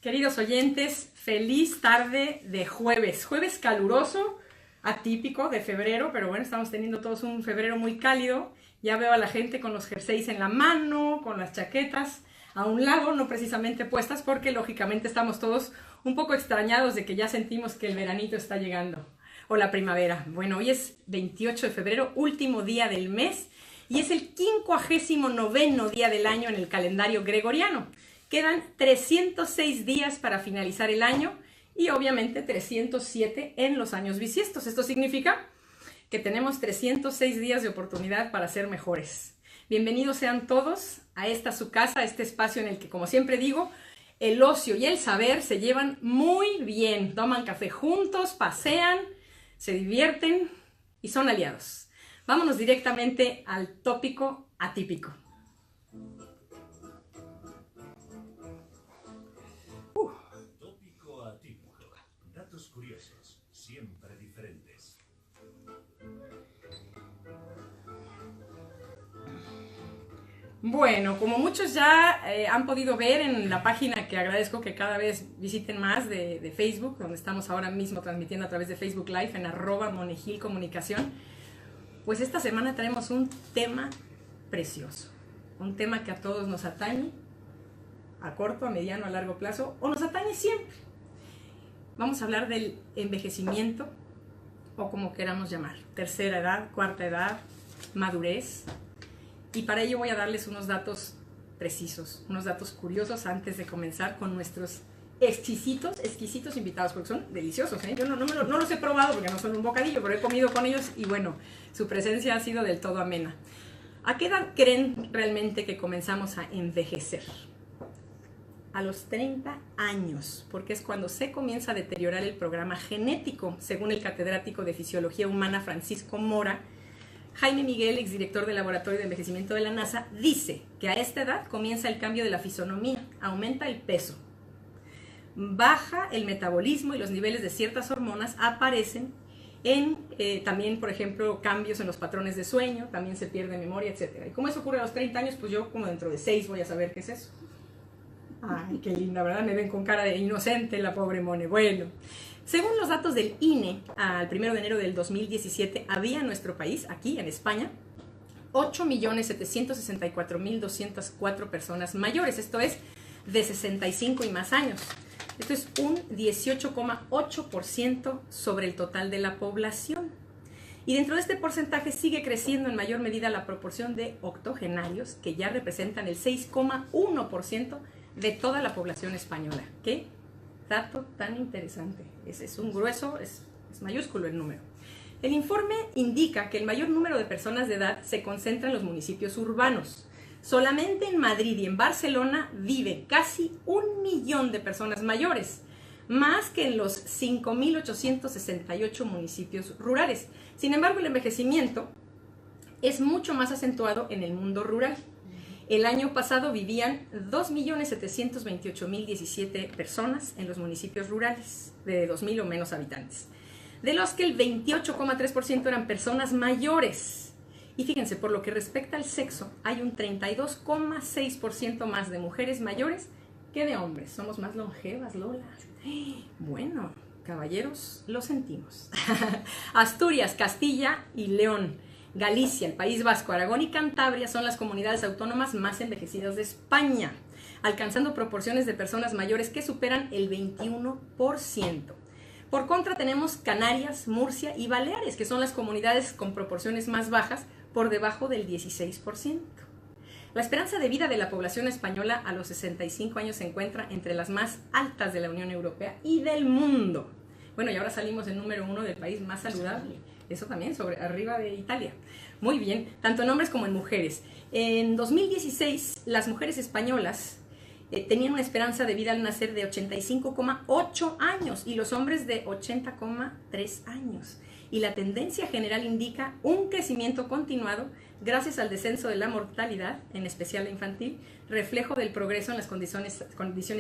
Queridos oyentes, feliz tarde de jueves. Jueves caluroso, atípico de febrero, pero bueno, estamos teniendo todos un febrero muy cálido. Ya veo a la gente con los jerseys en la mano, con las chaquetas a un lado, no precisamente puestas, porque lógicamente estamos todos un poco extrañados de que ya sentimos que el veranito está llegando, o la primavera. Bueno, hoy es 28 de febrero, último día del mes, y es el 59º día del año en el calendario gregoriano. Quedan 306 días para finalizar el año y obviamente 307 en los años bisiestos. Esto significa que tenemos 306 días de oportunidad para ser mejores. Bienvenidos sean todos a esta su casa, a este espacio en el que, como siempre digo, el ocio y el saber se llevan muy bien. Toman café juntos, pasean, se divierten y son aliados. Vámonos directamente al tópico atípico. Tópico atípico. Datos curiosos, siempre diferentes. Bueno, como muchos ya han podido ver en la página que agradezco que cada vez visiten más de Facebook, donde estamos ahora mismo transmitiendo a través de Facebook Live en @monegilcomunicación, pues esta semana traemos un tema precioso, un tema que a todos nos atañe, a corto, a mediano, a largo plazo, o nos atañe siempre. Vamos a hablar del envejecimiento, o como queramos llamar, tercera edad, cuarta edad, madurez. Y para ello voy a darles unos datos precisos, unos datos curiosos antes de comenzar con nuestros exquisitos invitados, porque son deliciosos, ¿eh? Yo no los he probado porque no son un bocadillo, pero he comido con ellos y bueno, su presencia ha sido del todo amena. ¿A qué edad creen realmente que comenzamos a envejecer? A los 30 años, porque es cuando se comienza a deteriorar el programa genético, según el catedrático de Fisiología Humana Francisco Mora. Jaime Miguel, exdirector del Laboratorio de Envejecimiento de la NASA, dice que a esta edad comienza el cambio de la fisonomía, aumenta el peso, baja el metabolismo y los niveles de ciertas hormonas aparecen en también, por ejemplo, cambios en los patrones de sueño, también se pierde memoria, etc. ¿Y cómo eso ocurre a los 30 años? Pues yo como dentro de 6 voy a saber qué es eso. Ay, qué linda, ¿verdad? Me ven con cara de inocente la pobre Mone. Bueno, según los datos del INE, al 1 de enero del 2017, había en nuestro país, aquí en España, 8.764.204 personas mayores, esto es, de 65 y más años. Esto es un 18,8% sobre el total de la población. Y dentro de este porcentaje sigue creciendo en mayor medida la proporción de octogenarios, que ya representan el 6,1% de toda la población española. ¿Qué dato tan interesante? Es un grueso, es mayúsculo el número. El informe indica que el mayor número de personas de edad se concentra en los municipios urbanos. Solamente en Madrid y en Barcelona vive casi 1 millón de personas mayores, más que en los 5.868 municipios rurales. Sin embargo, el envejecimiento es mucho más acentuado en el mundo rural. El año pasado vivían 2.728.017 personas en los municipios rurales de 2.000 o menos habitantes, de los que el 28,3% eran personas mayores. Y fíjense, por lo que respecta al sexo, hay un 32,6% más de mujeres mayores que de hombres. Somos más longevas, Lola. Bueno, caballeros, lo sentimos. Asturias, Castilla y León, Galicia, el País Vasco, Aragón y Cantabria son las comunidades autónomas más envejecidas de España, alcanzando proporciones de personas mayores que superan el 21%. Por contra tenemos Canarias, Murcia y Baleares, que son las comunidades con proporciones más bajas, por debajo del 16%. La esperanza de vida de la población española a los 65 años se encuentra entre las más altas de la Unión Europea y del mundo. Bueno, y ahora salimos el número 1 del país más saludable. Eso también, arriba de Italia. Muy bien, tanto en hombres como en mujeres. En 2016, las mujeres españolas tenían una esperanza de vida al nacer de 85,8 años y los hombres de 80,3 años. Y la tendencia general indica un crecimiento continuado gracias al descenso de la mortalidad, en especial la infantil, reflejo del progreso en las condiciones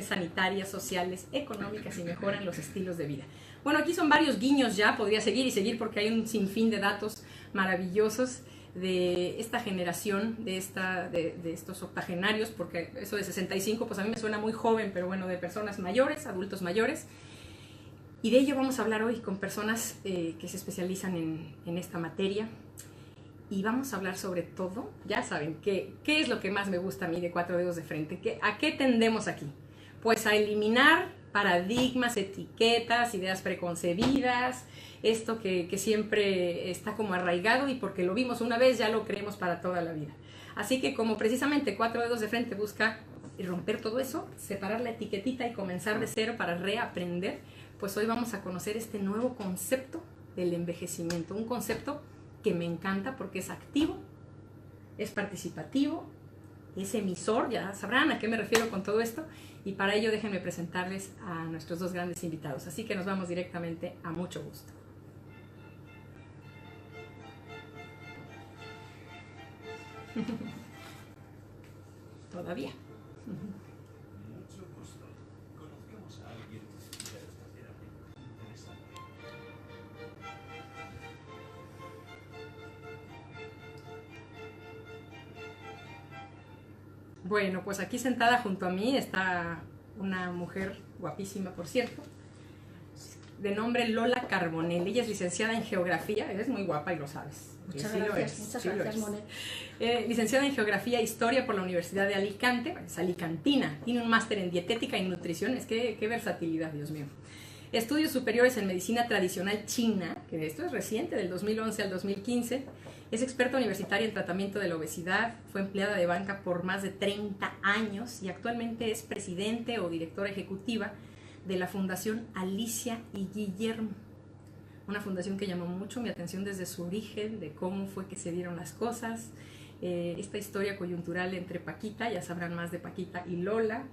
sanitarias, sociales, económicas y mejora en los estilos de vida. Bueno, aquí son varios guiños ya, podría seguir y seguir porque hay un sinfín de datos maravillosos de esta generación, de estos octogenarios, porque eso de 65, pues a mí me suena muy joven, pero bueno, de personas mayores, adultos mayores. Y de ello vamos a hablar hoy con personas que se especializan en esta materia. Y vamos a hablar sobre todo, ya saben, qué es lo que más me gusta a mí de Cuatro Dedos de Frente. ¿A qué tendemos aquí? Pues a eliminar paradigmas, etiquetas, ideas preconcebidas, esto que siempre está como arraigado y porque lo vimos una vez ya lo creemos para toda la vida. Así que como precisamente Cuatro Dedos de Frente busca romper todo eso, separar la etiquetita y comenzar de cero para reaprender, pues hoy vamos a conocer este nuevo concepto del envejecimiento, un concepto que me encanta porque es activo, es participativo, es emisor, ya sabrán a qué me refiero con todo esto, y para ello déjenme presentarles a nuestros dos grandes invitados, así que nos vamos directamente a mucho gusto. Todavía. Mucho gusto. Conozcamos a alguien verdaderamente interesante. Bueno, pues aquí sentada junto a mí está una mujer guapísima, por cierto, de nombre Lola Carbonell. Ella es licenciada en Geografía, eres muy guapa y lo sabes. Muchas Sí, gracias, muchas gracias, Monet. Licenciada en Geografía e Historia por la Universidad de Alicante, es alicantina, tiene un máster en Dietética y Nutrición, es que qué versatilidad, Dios mío. Estudios superiores en Medicina Tradicional China, que esto es reciente, del 2011 al 2015, es experta universitaria en tratamiento de la obesidad, fue empleada de banca por más de 30 años y actualmente es presidente o directora ejecutiva de la Fundación Alicia y Guillermo, una fundación que llamó mucho mi atención desde su origen, de cómo fue que se dieron las cosas, esta historia coyuntural entre Paquita, ya sabrán más de Paquita y Lola,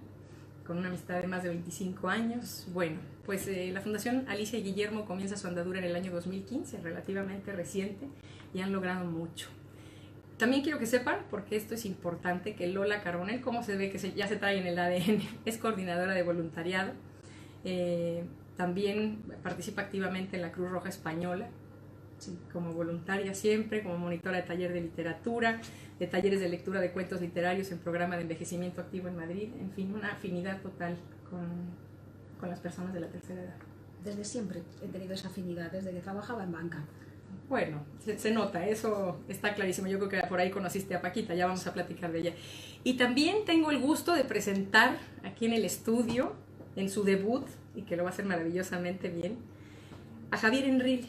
con una amistad de más de 25 años. Bueno, pues la Fundación Alicia y Guillermo comienza su andadura en el año 2015, relativamente reciente, y han logrado mucho. También quiero que sepan, porque esto es importante, que Lola Carbonell, como se ve que ya se trae en el ADN, es coordinadora de voluntariado, también participa activamente en la Cruz Roja Española, sí, como voluntaria siempre, como monitora de taller de literatura, de talleres de lectura de cuentos literarios en programa de envejecimiento activo en Madrid, en fin, una afinidad total con las personas de la tercera edad. Desde siempre he tenido esa afinidad, desde que trabajaba en banca. Bueno, se nota, eso está clarísimo. Yo creo que por ahí conociste a Paquita, ya vamos a platicar de ella. Y también tengo el gusto de presentar aquí en el estudio, en su debut, y que lo va a hacer maravillosamente bien, a Javier Enrile.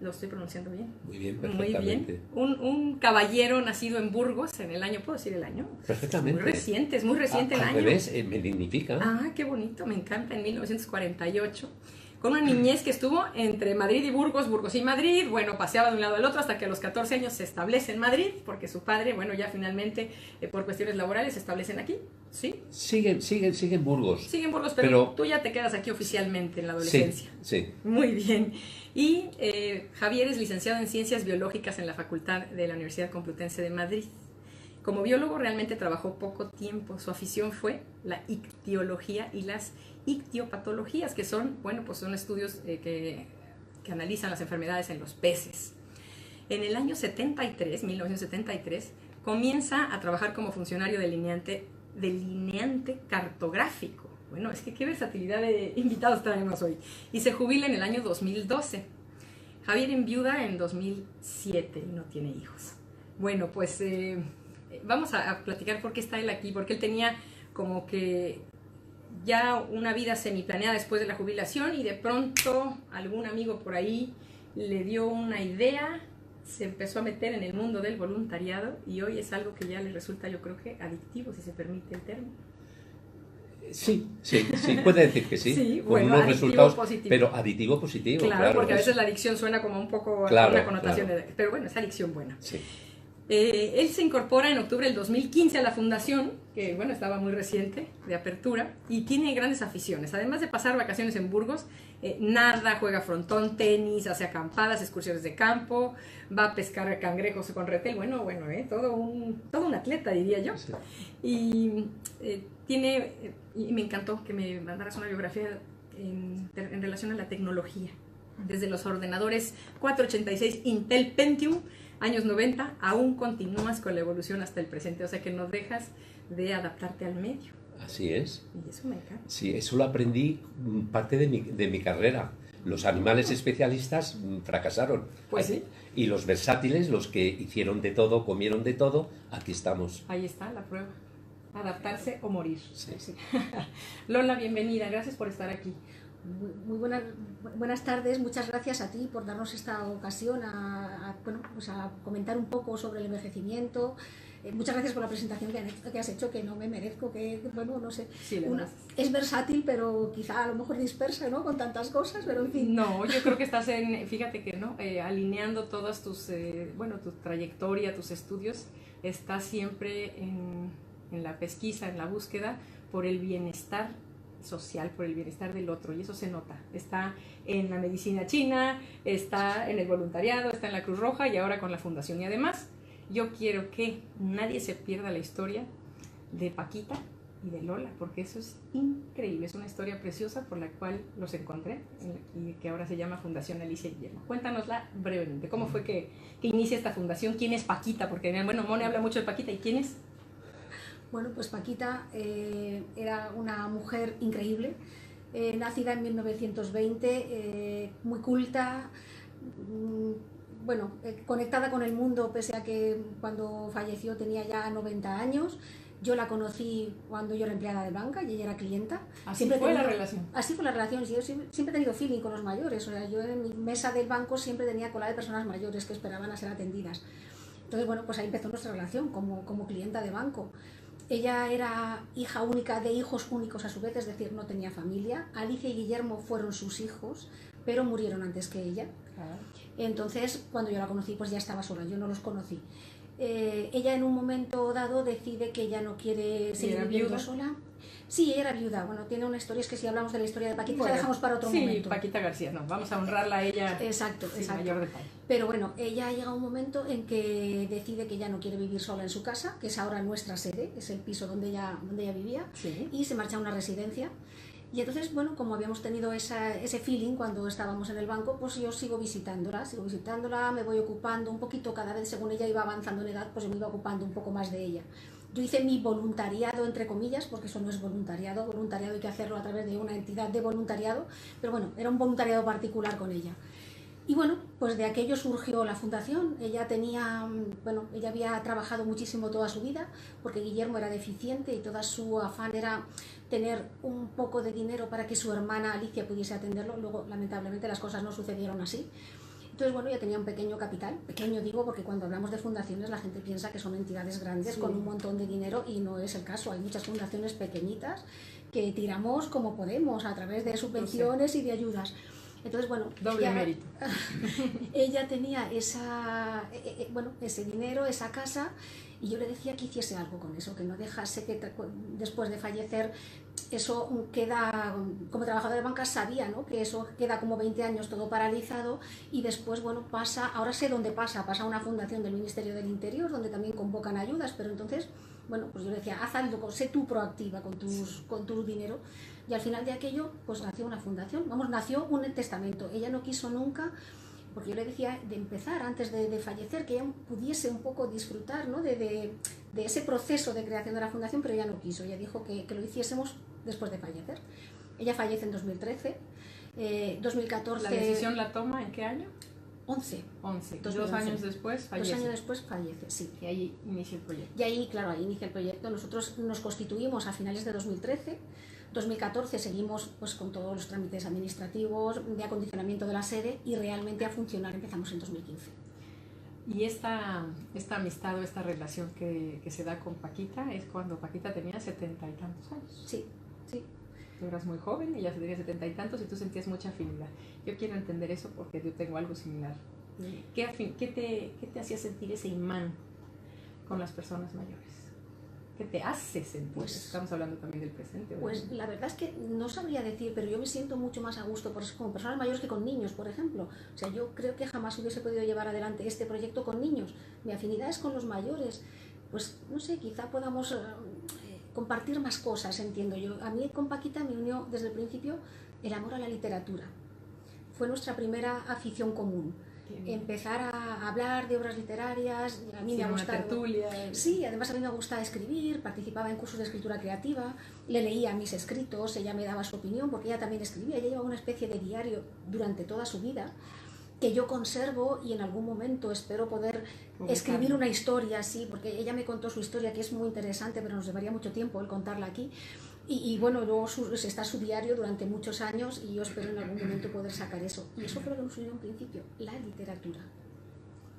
¿Lo estoy pronunciando bien? Muy bien, Muy perfectamente. bien. Un caballero nacido en Burgos en el año, ¿puedo decir el año? Perfectamente. Es muy reciente el Al año. revés, me dignifica. Ah, qué bonito, me encanta, en 1948. Con una niñez que estuvo entre Madrid y Burgos, Burgos y Madrid, bueno, paseaba de un lado al otro hasta que a los 14 años se establece en Madrid, porque su padre, bueno, ya finalmente, por cuestiones laborales, se establecen aquí, ¿sí? Sigue en Burgos. Sigue en Burgos, pero tú ya te quedas aquí oficialmente en la adolescencia. Sí. Muy bien. Y Javier es licenciado en Ciencias Biológicas en la Facultad de la Universidad Complutense de Madrid. Como biólogo realmente trabajó poco tiempo. Su afición fue la ictiología y las ictiopatologías, que son, bueno, pues son estudios que analizan las enfermedades en los peces. En el año 1973, comienza a trabajar como funcionario delineante cartográfico. Bueno, es que qué versatilidad de invitados traemos hoy. Y se jubila en el año 2012. Javier enviuda en 2007 y no tiene hijos. Bueno, pues vamos a platicar por qué está él aquí, porque él tenía como que ya una vida semiplaneada después de la jubilación y de pronto algún amigo por ahí le dio una idea, se empezó a meter en el mundo del voluntariado y hoy es algo que ya le resulta, yo creo que adictivo, si se permite el término. Sí, puede decir que sí, sí, con bueno, unos resultados, positivo. Pero aditivo positivo. Claro, porque a veces la adicción suena como un poco claro, una connotación, claro. Pero bueno, es adicción buena. Sí. Él se incorpora en octubre del 2015 a la fundación, que bueno, estaba muy reciente, de apertura, y tiene grandes aficiones. Además de pasar vacaciones en Burgos, nada, juega frontón, tenis, hace acampadas, excursiones de campo, va a pescar cangrejos con retel, bueno, todo un atleta, diría yo. Sí. Y me encantó que me mandaras una biografía en relación a la tecnología. desde los ordenadores 486 Intel Pentium, años 90, aún continúas con la evolución hasta el presente, o sea que no dejas de adaptarte al medio. Así es. Y eso me encanta. Sí, eso lo aprendí parte de mi carrera. Los animales especialistas fracasaron. Pues sí. Y los versátiles, los que hicieron de todo, comieron de todo, aquí estamos. Ahí está la prueba. Adaptarse o morir. Sí. Sí. Lola, bienvenida. Gracias por estar aquí. Muy buenas tardes, muchas gracias a ti por darnos esta ocasión bueno, pues a comentar un poco sobre el envejecimiento. Muchas gracias por la presentación que has hecho, que no me merezco, que bueno, no sé. Sí, es versátil, pero quizá a lo mejor dispersa, ¿no? Con tantas cosas, pero en fin. No, yo creo que estás fíjate que no, alineando todas tus, tu trayectoria, tus estudios, estás siempre en la pesquisa, en la búsqueda por el bienestar social, por el bienestar del otro, y eso se nota. Está en la medicina china, está en el voluntariado, está en la Cruz Roja y ahora con la fundación. Y además, yo quiero que nadie se pierda la historia de Paquita y de Lola, porque eso es increíble, es una historia preciosa por la cual los encontré y que ahora se llama Fundación Alicia Guillermo. Cuéntanosla brevemente, ¿cómo fue que inicia esta fundación? ¿Quién es Paquita? Porque, bueno, Mone habla mucho de Paquita, ¿y quién es? Bueno, pues Paquita era una mujer increíble, nacida en 1920, muy culta, bueno, conectada con el mundo, pese a que cuando falleció tenía ya 90 años. Yo la conocí cuando yo era empleada de banca y ella era clienta. Así fue la relación. Así fue la relación. Yo siempre he tenido feeling con los mayores. O sea, yo en mi mesa del banco siempre tenía cola de personas mayores que esperaban a ser atendidas. Entonces, bueno, pues ahí empezó nuestra relación como clienta de banco. Ella era hija única de hijos únicos a su vez, es decir, no tenía familia. Alicia y Guillermo fueron sus hijos, pero murieron antes que ella. Entonces, cuando yo la conocí, pues ya estaba sola, yo no los conocí. Ella en un momento dado decide que ella no quiere seguir viviendo sola. Sí, ella era viuda. Bueno, tiene una historia, es que si hablamos de la historia de Paquita, la dejamos para otro momento. Sí, Paquita García, no, vamos a honrarla a ella. Exacto. Mayor detalle. Pero bueno, ella llega a un momento en que decide que ya no quiere vivir sola en su casa, que es ahora nuestra sede, es el piso donde ella vivía, sí. Y se marcha a una residencia. Y entonces, bueno, como habíamos tenido ese feeling cuando estábamos en el banco, pues yo sigo visitándola, me voy ocupando un poquito, cada vez según ella iba avanzando en edad, pues yo me iba ocupando un poco más de ella. Yo hice mi voluntariado, entre comillas, porque eso no es voluntariado hay que hacerlo a través de una entidad de voluntariado, pero bueno, era un voluntariado particular con ella. Y bueno, pues de aquello surgió la fundación. Ella había trabajado muchísimo toda su vida, porque Guillermo era deficiente y toda su afán era tener un poco de dinero para que su hermana Alicia pudiese atenderlo. Luego, lamentablemente, las cosas no sucedieron así. Entonces, bueno, ella tenía un pequeño capital, pequeño digo porque cuando hablamos de fundaciones la gente piensa que son entidades grandes con un montón de dinero y no es el caso. Hay muchas fundaciones pequeñitas que tiramos como podemos a través de subvenciones y de ayudas. Entonces, bueno, doble mérito. Ella tenía ese dinero, esa casa, y yo le decía que hiciese algo con eso, que no dejase que después de fallecer eso queda, como trabajadora de banca sabía, ¿no?, que eso queda como 20 años todo paralizado y después, bueno, ahora sé dónde pasa a una fundación del Ministerio del Interior donde también convocan ayudas, pero entonces, bueno, pues yo le decía, haz algo, sé tú proactiva con tu dinero. Y al final de aquello, pues nació una fundación, nació un testamento. Ella no quiso nunca, porque yo le decía de empezar antes de fallecer, que ella pudiese un poco disfrutar, ¿no?, de ese proceso de creación de la fundación, pero ella no quiso. Ella dijo que lo hiciésemos después de fallecer. Ella fallece en 2013, 2014... ¿La decisión la toma en qué año? 11. 2 años después fallece. 2 años después fallece, sí. Y ahí inicia el proyecto. Y ahí, claro, ahí inicia el proyecto. Nosotros nos constituimos a finales de 2013. 2014 seguimos pues con todos los trámites administrativos de acondicionamiento de la sede y realmente a funcionar empezamos en 2015. Y esta amistad o esta relación que se da con Paquita es cuando Paquita tenía 70 y tantos años. Sí. Tú eras muy joven, ella tenía 70 y tantos y tú sentías mucha afinidad. Yo quiero entender eso porque yo tengo algo similar. ¿Qué te hacía sentir ese imán con las personas mayores? ¿Qué te hace sentir? Pues, estamos hablando también del presente. Pues la verdad es que no sabría decir, pero yo me siento mucho más a gusto con personas mayores que con niños, por ejemplo. O sea, yo creo que jamás hubiese podido llevar adelante este proyecto con niños. Mi afinidad es con los mayores. Pues no sé, quizá podamos compartir más cosas, entiendo yo. A mí con Paquita me unió desde el principio el amor a la literatura. fue nuestra primera afición común. Empezar a hablar de obras literarias, a mí me ha gustado. Una tertulia. Sí, además a mí me gusta escribir, participaba en cursos de escritura creativa, le leía mis escritos, ella me daba su opinión porque ella también escribía, ella llevaba una especie de diario durante toda su vida que yo conservo y en algún momento espero poder escribir una historia así, porque ella me contó su historia que es muy interesante, pero nos llevaría mucho tiempo el contarla aquí. Y bueno, luego está su diario durante muchos años y yo espero en algún momento poder sacar eso. Y eso fue lo que nos unió en principio, la literatura.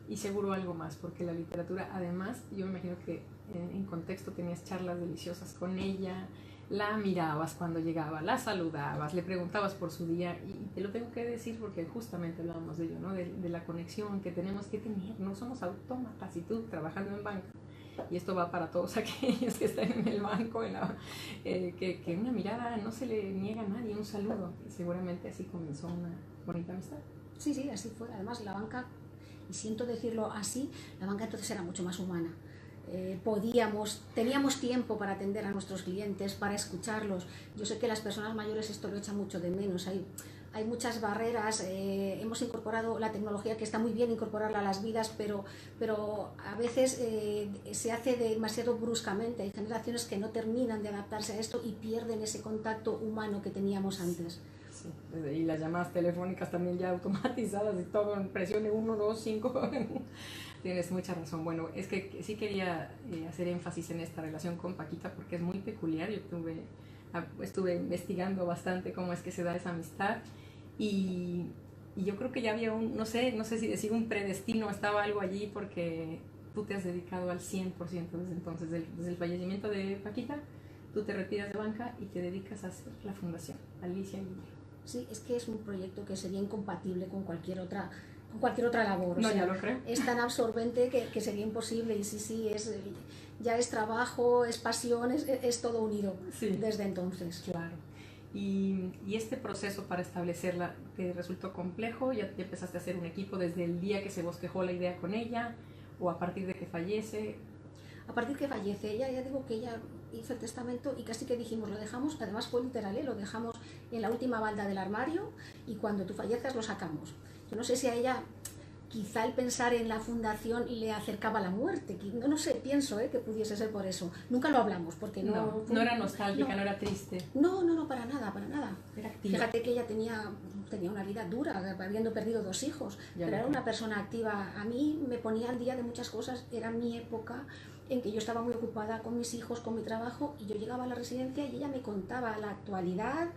Y seguro algo más, porque la literatura, además, yo me imagino que en contexto tenías charlas deliciosas con ella, la mirabas cuando llegaba, la saludabas, le preguntabas por su día, y te lo tengo que decir porque justamente hablábamos de ello, ¿no? De la conexión que tenemos que tener, no somos autómatas, y tú trabajando en banca, y esto va para todos aquellos que están en el banco, que una mirada no se le niega a nadie, un saludo, y seguramente así comenzó una bonita amistad. Sí, sí, así fue. Además, la banca, y siento decirlo así, la banca entonces era mucho más humana. Teníamos tiempo para atender a nuestros clientes, para escucharlos. Yo sé que las personas mayores esto lo echan mucho de menos. Hay muchas barreras, hemos incorporado la tecnología, que está muy bien incorporarla a las vidas, pero a veces se hace demasiado bruscamente. Hay generaciones que no terminan de adaptarse a esto y pierden ese contacto humano que teníamos antes. Sí, y las llamadas telefónicas también ya automatizadas y todo, presione 1, 2, 5. Tienes mucha razón. Bueno, es que sí quería hacer énfasis en esta relación con Paquita porque es muy peculiar. Yo estuve investigando bastante cómo es que se da esa amistad y yo creo que ya había no sé si decir un predestino, estaba algo allí porque tú te has dedicado al 100% desde entonces, desde el fallecimiento de Paquita, tú te retiras de banca y te dedicas a hacer la fundación Alicia Guillermo. Sí, es que es un proyecto que sería incompatible con cualquier otra labor. No, ya lo creo. Es tan absorbente que sería imposible y sí, ya es trabajo, es pasión, es todo unido desde entonces. Claro. Y este proceso para establecerla, ¿te resultó complejo? ¿Ya empezaste a hacer un equipo desde el día que se bosquejó la idea con ella o a partir de que fallece? A partir que fallece ella, ya digo que ella hizo el testamento y casi que dijimos, lo dejamos, además fue literal, lo dejamos en la última balda del armario y cuando tú falleces lo sacamos. Yo no sé si a ella quizá el pensar en la fundación le acercaba a la muerte, no sé, pienso que pudiese ser por eso. Nunca lo hablamos porque no era nostálgica, no era triste. No, para nada. Era activa. Fíjate que ella tenía una vida dura, habiendo perdido 2 hijos, pero era una persona activa. A mí me ponía al día de muchas cosas, era mi época en que yo estaba muy ocupada con mis hijos, con mi trabajo, y yo llegaba a la residencia y ella me contaba la actualidad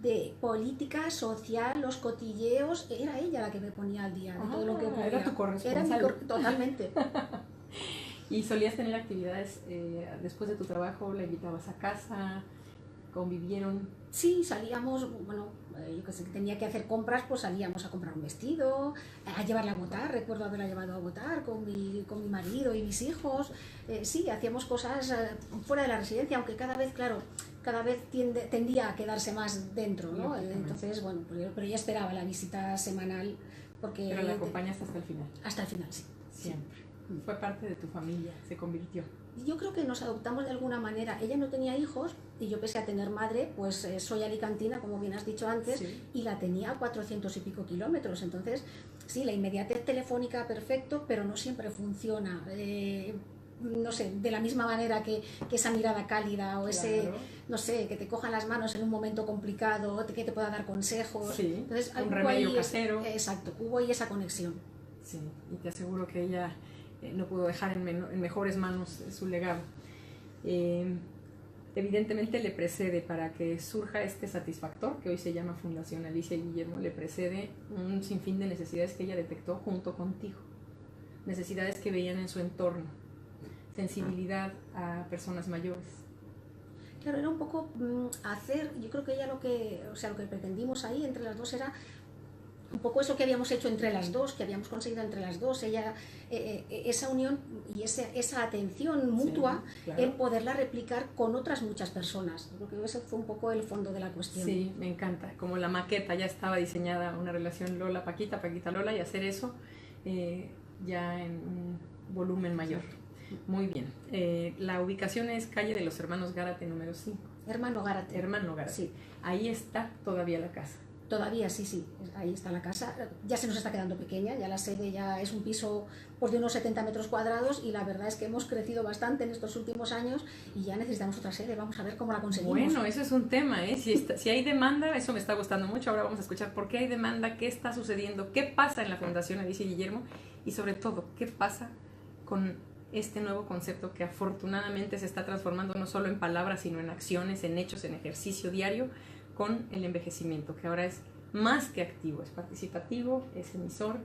de política social, los cotilleos. Era ella la que me ponía al día de todo lo que ocurría. Era tu corresponsal. Totalmente. ¿Y solías tener actividades después de tu trabajo? ¿La invitabas a casa? ¿Convivieron? Sí, salíamos, yo que sé, que tenía que hacer compras, pues salíamos a comprar un vestido, a llevarla a votar. Recuerdo haberla llevado a votar con mi marido y mis hijos. Sí, hacíamos cosas fuera de la residencia, aunque cada vez tendía a quedarse más dentro, ¿no? Entonces, pero ella esperaba la visita semanal. Pero la acompañaste hasta el final. Hasta el final, sí. Siempre. Fue parte de tu familia, se convirtió. Yo creo que nos adoptamos de alguna manera. Ella no tenía hijos y yo, pese a tener madre, pues soy alicantina, como bien has dicho antes, y la tenía a 400 y pico kilómetros. Entonces, sí, la inmediatez telefónica, perfecto, pero no siempre funciona. No sé, de la misma manera que esa mirada cálida o ese, no sé, que te cojan las manos en un momento complicado, que te pueda dar consejos. Sí, entonces, un remedio casero. Exacto, hubo ahí esa conexión. Sí, y te aseguro que ella no pudo dejar en mejores manos su legado. Evidentemente le precede, para que surja este satisfactor que hoy se llama Fundación Alicia Guillermo, le precede un sinfín de necesidades que ella detectó junto contigo, necesidades que veían en su entorno, sensibilidad a personas mayores. Claro, era un poco yo creo que ella lo que pretendimos ahí entre las dos era un poco eso que habíamos hecho entre las dos, que habíamos conseguido entre las dos, ella, esa unión y esa atención mutua, claro, en poderla replicar con otras muchas personas. Yo creo que ese fue un poco el fondo de la cuestión. Sí, me encanta. Como la maqueta ya estaba diseñada, una relación Lola-Paquita, Paquita-Lola, y hacer eso ya en un volumen mayor. Muy bien. La ubicación es calle de los Hermanos Gárate, número 5. Hermano Gárate. Hermano Gárate. Sí. Ahí está todavía la casa. Todavía sí, ahí está la casa. Ya se nos está quedando pequeña, ya la sede ya es un piso pues, de unos 70 metros cuadrados y la verdad es que hemos crecido bastante en estos últimos años y ya necesitamos otra sede. Vamos a ver cómo la conseguimos. Bueno, eso es un tema, ¿eh? Si hay demanda, eso me está gustando mucho. Ahora vamos a escuchar por qué hay demanda, qué está sucediendo, qué pasa en la Fundación Alicia y Guillermo y sobre todo, qué pasa con este nuevo concepto que afortunadamente se está transformando no solo en palabras, sino en acciones, en hechos, en ejercicio diario, con el envejecimiento, que ahora es más que activo, es participativo, es emisor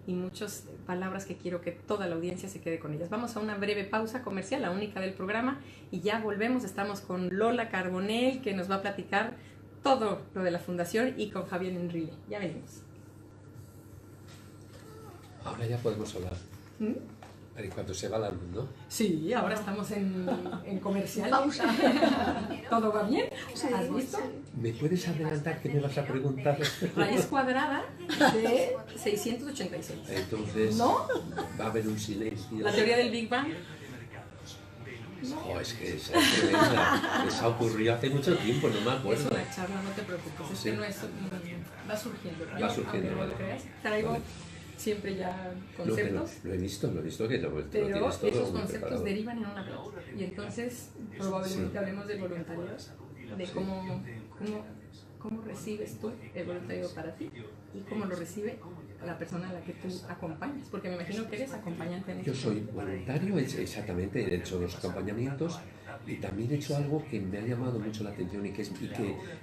y muchas palabras que quiero que toda la audiencia se quede con ellas. Vamos a una breve pausa comercial, la única del programa, y ya volvemos. Estamos con Lola Carbonell, que nos va a platicar todo lo de la fundación, y con Javier Enrile. Ya venimos. Ahora ya podemos hablar. Cuando se va la luz, ¿no? Sí, ahora estamos en comercial. Pausa. ¿Todo va bien? Sí, ¿Has visto? ¿Me puedes adelantar qué me vas a preguntar? Raíz cuadrada de 686. Entonces, ¿No? va a haber un silencio. La teoría del Big Bang. Oh, es que esa es tremenda. Esa ocurrió hace mucho tiempo, no me Es acuerdo. una charla, no te preocupes. Este Sí. no es. Va surgiendo. Va surgiendo, Aunque no lo vale. creas. Traigo Vale. siempre ya No, conceptos. lo he visto que lo Pero tienes todo esos muy conceptos preparado. derivan en una plática. Y entonces probablemente Sí. hablemos del voluntariado, de cómo recibes tú el voluntariado para ti y cómo lo recibe la persona a la que tú acompañas. Porque me imagino que eres acompañante en Yo esto. soy voluntario, exactamente, he hecho los acompañamientos y también he hecho algo que me ha llamado mucho la atención y que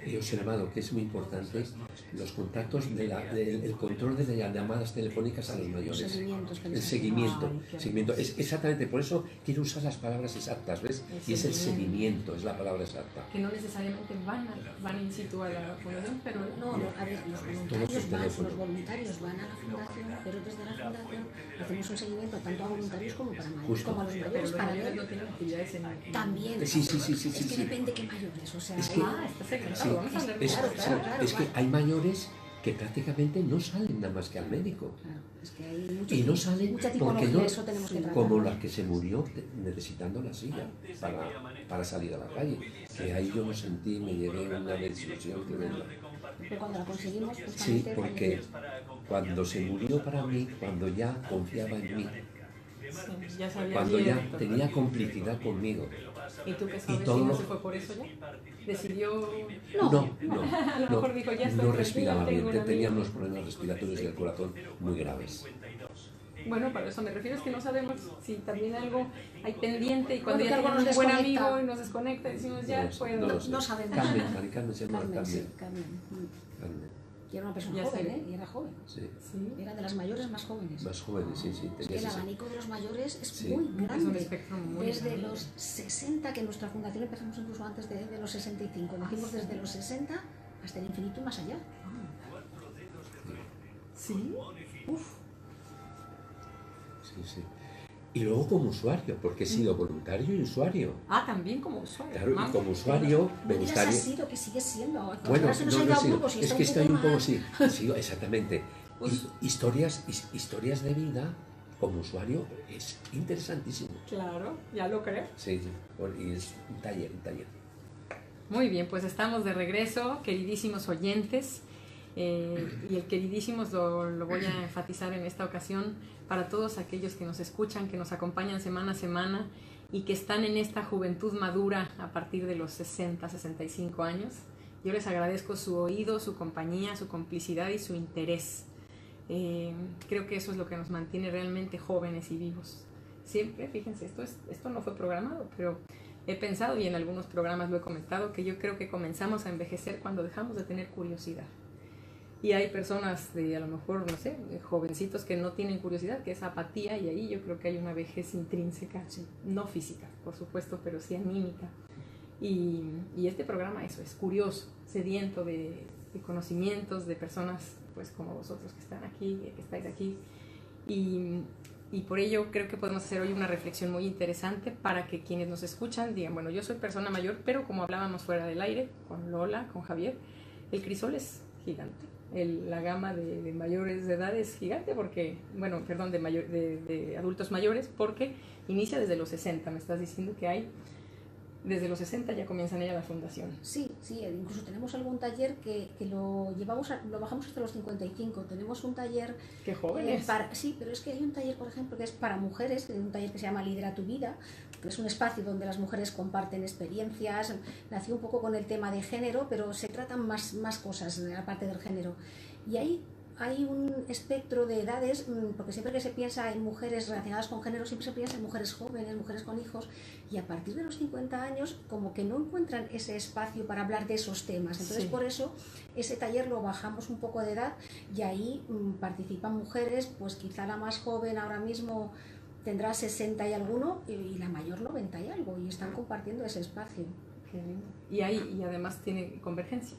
he observado que es muy importante, los contactos, el control de las llamadas telefónicas a los mayores. Los seguimientos que El les seguimiento, Ay, qué seguimiento. Es exactamente, por eso quiero usar las palabras exactas, ¿ves? El Y es el seguimiento. seguimiento, es la palabra exacta. Que no necesariamente van in situ a la fundación, pero No, a ver, los Todos voluntarios sus van, teléfonos. los voluntarios van a la fundación, pero desde la fundación hacemos un seguimiento tanto a voluntarios como para mayores, Justo. como a los pero mayores los para mayores ver no tienen actividades en... también. Sí, Es que depende qué mayores, o sea, Es que- Está segmentado, Sí, vamos a hablar de es, eso. Claro, es que hay mayores que prácticamente no salen nada más que al médico. claro, es que hay mucho, Y no salen mucha porque tipología, no, eso tenemos que tratar. como la que se murió necesitando la silla para salir a la calle. Que ahí yo lo sentí, me llevé una desilusión tremenda. Pero cuando la conseguimos, Sí, justamente porque cuando se murió para mí, cuando ya confiaba en mí, Sí, ya sabía cuando ya abierto. tenía complicidad conmigo. ¿Y tú qué sabes todo si no lo- se fue por eso ya? Decidió... No, No, A lo no, mejor dijo, ya estoy no respiraba tranquila, bien, tengo tenía una unos problemas respiratorios y del corazón muy graves. Bueno, para eso me refiero, es que no sabemos si también algo hay pendiente y cuando Bueno, ya que algo tenemos un nos buen desconecta. amigo y nos desconecta y decimos ya, No lo sé, puedo. no lo sé. no sabemos. Carmen, Mari Carmen se llama Carmen, sí, Carmen. Carmen. Carmen, Y era una persona Ya joven, sé. ¿eh? Y era joven. sí. Sí, Era de las mayores más jóvenes. Más jóvenes, sí, sí. Es que tenía el 60. abanico de los mayores es Sí. muy es un grande. espectro muy Desde grande. los 60, que en nuestra fundación empezamos incluso antes de los 65. Decimos desde los 60 hasta el infinito y más allá. Sí, Sí, sí. Y luego como usuario, porque he sido voluntario y usuario. también como usuario. Claro, y Vamos. como usuario me No digas gustaría... así lo que sigue siendo. Bueno, Ahora se nos ha no, ido no, a sí, grupos y es está que estoy un poco, mal. sí, sí, exactamente. Pues- Historias de vida como usuario es interesantísimo. Claro, ya lo creo. Sí, sí, y es un taller, un taller. Muy bien, pues estamos de regreso, queridísimos oyentes. Y el queridísimos lo voy a enfatizar en esta ocasión para todos aquellos que nos escuchan, que nos acompañan semana a semana y que están en esta juventud madura a partir de los 60, 65 años. Yo les agradezco su oído, su compañía, su complicidad y su interés. Creo que eso es lo que nos mantiene realmente jóvenes y vivos. Siempre, fíjense, esto no fue programado, pero he pensado y en algunos programas lo he comentado, que yo creo que comenzamos a envejecer cuando dejamos de tener curiosidad. Y hay personas de, a lo mejor, no sé, jovencitos que no tienen curiosidad, que es apatía, y ahí yo creo que hay una vejez intrínseca, no física, por supuesto, pero sí anímica. Y este programa eso, es curioso, sediento de conocimientos, de personas pues como vosotros que están aquí, que estáis aquí. Y por ello creo que podemos hacer hoy una reflexión muy interesante para que quienes nos escuchan digan, bueno, yo soy persona mayor, pero como hablábamos fuera del aire, con Lola, con Javier, el crisol es gigante. La gama de mayores de edad es gigante porque, bueno, perdón, de adultos mayores, porque inicia desde los 60. Me estás diciendo que hay, desde los 60 ya comienzan ella la fundación. Sí, Sí, incluso tenemos algún taller que lo bajamos hasta los 55. Tenemos un taller... ¡Qué jóvenes! Sí, pero es que hay un taller, por ejemplo, que es para mujeres, un taller que se llama Lidera tu vida, que es un espacio donde las mujeres comparten experiencias. Nació un poco con el tema de género, pero se tratan más cosas aparte del género. Y ahí hay un espectro de edades, porque siempre que se piensa en mujeres relacionadas con género, siempre se piensa en mujeres jóvenes, mujeres con hijos, y a partir de los 50 años como que no encuentran ese espacio para hablar de esos temas. Entonces, por eso ese taller lo bajamos un poco de edad, y ahí participan mujeres, pues quizá la más joven ahora mismo tendrá 60 y alguno, y la mayor 90 y algo, y están compartiendo ese espacio. Y además tiene convergencia.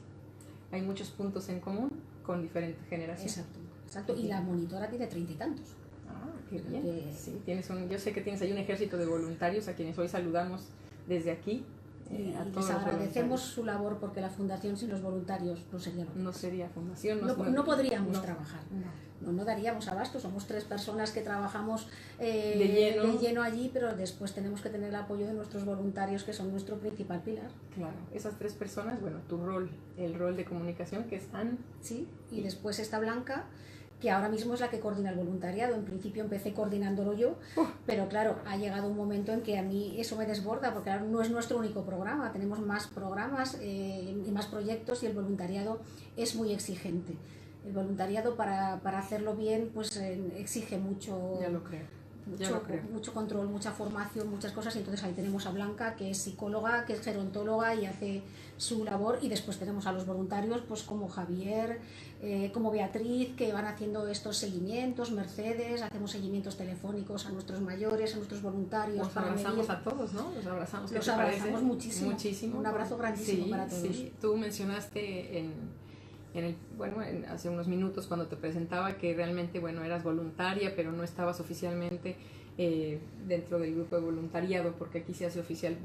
Hay muchos puntos en común con diferentes generaciones. Exacto. Y la monitora tiene 30 y tantos. Ah, qué bien. Sí, yo sé que tienes ahí un ejército de voluntarios a quienes hoy saludamos desde aquí. Y les agradecemos su labor, porque la fundación sin los voluntarios no sería lo que no sería fundación. No podríamos trabajar. No daríamos abasto. Somos 3 personas que trabajamos de lleno allí, pero después tenemos que tener el apoyo de nuestros voluntarios, que son nuestro principal pilar. Claro, esas 3 personas, bueno, tu rol, el rol de comunicación que están... Sí, y después está Blanca, que ahora mismo es la que coordina el voluntariado. En principio empecé coordinándolo yo, pero claro, ha llegado un momento en que a mí eso me desborda, porque claro, no es nuestro único programa, tenemos más programas y más proyectos, y el voluntariado es muy exigente. El voluntariado para hacerlo bien pues exige mucho. Ya lo creo. Mucho control, mucha formación, muchas cosas, y entonces ahí tenemos a Blanca, que es psicóloga, que es gerontóloga y hace su labor, y después tenemos a los voluntarios pues como Javier, como Beatriz, que van haciendo estos seguimientos, Mercedes, hacemos seguimientos telefónicos a nuestros mayores, a nuestros voluntarios. Los abrazamos a todos, ¿no? Los abrazamos. Los abrazamos muchísimo. Un abrazo grandísimo para todos. Sí. Tú mencionaste hace unos minutos cuando te presentaba que realmente, eras voluntaria, pero no estabas oficialmente dentro del grupo de voluntariado, porque aquí se hace oficial.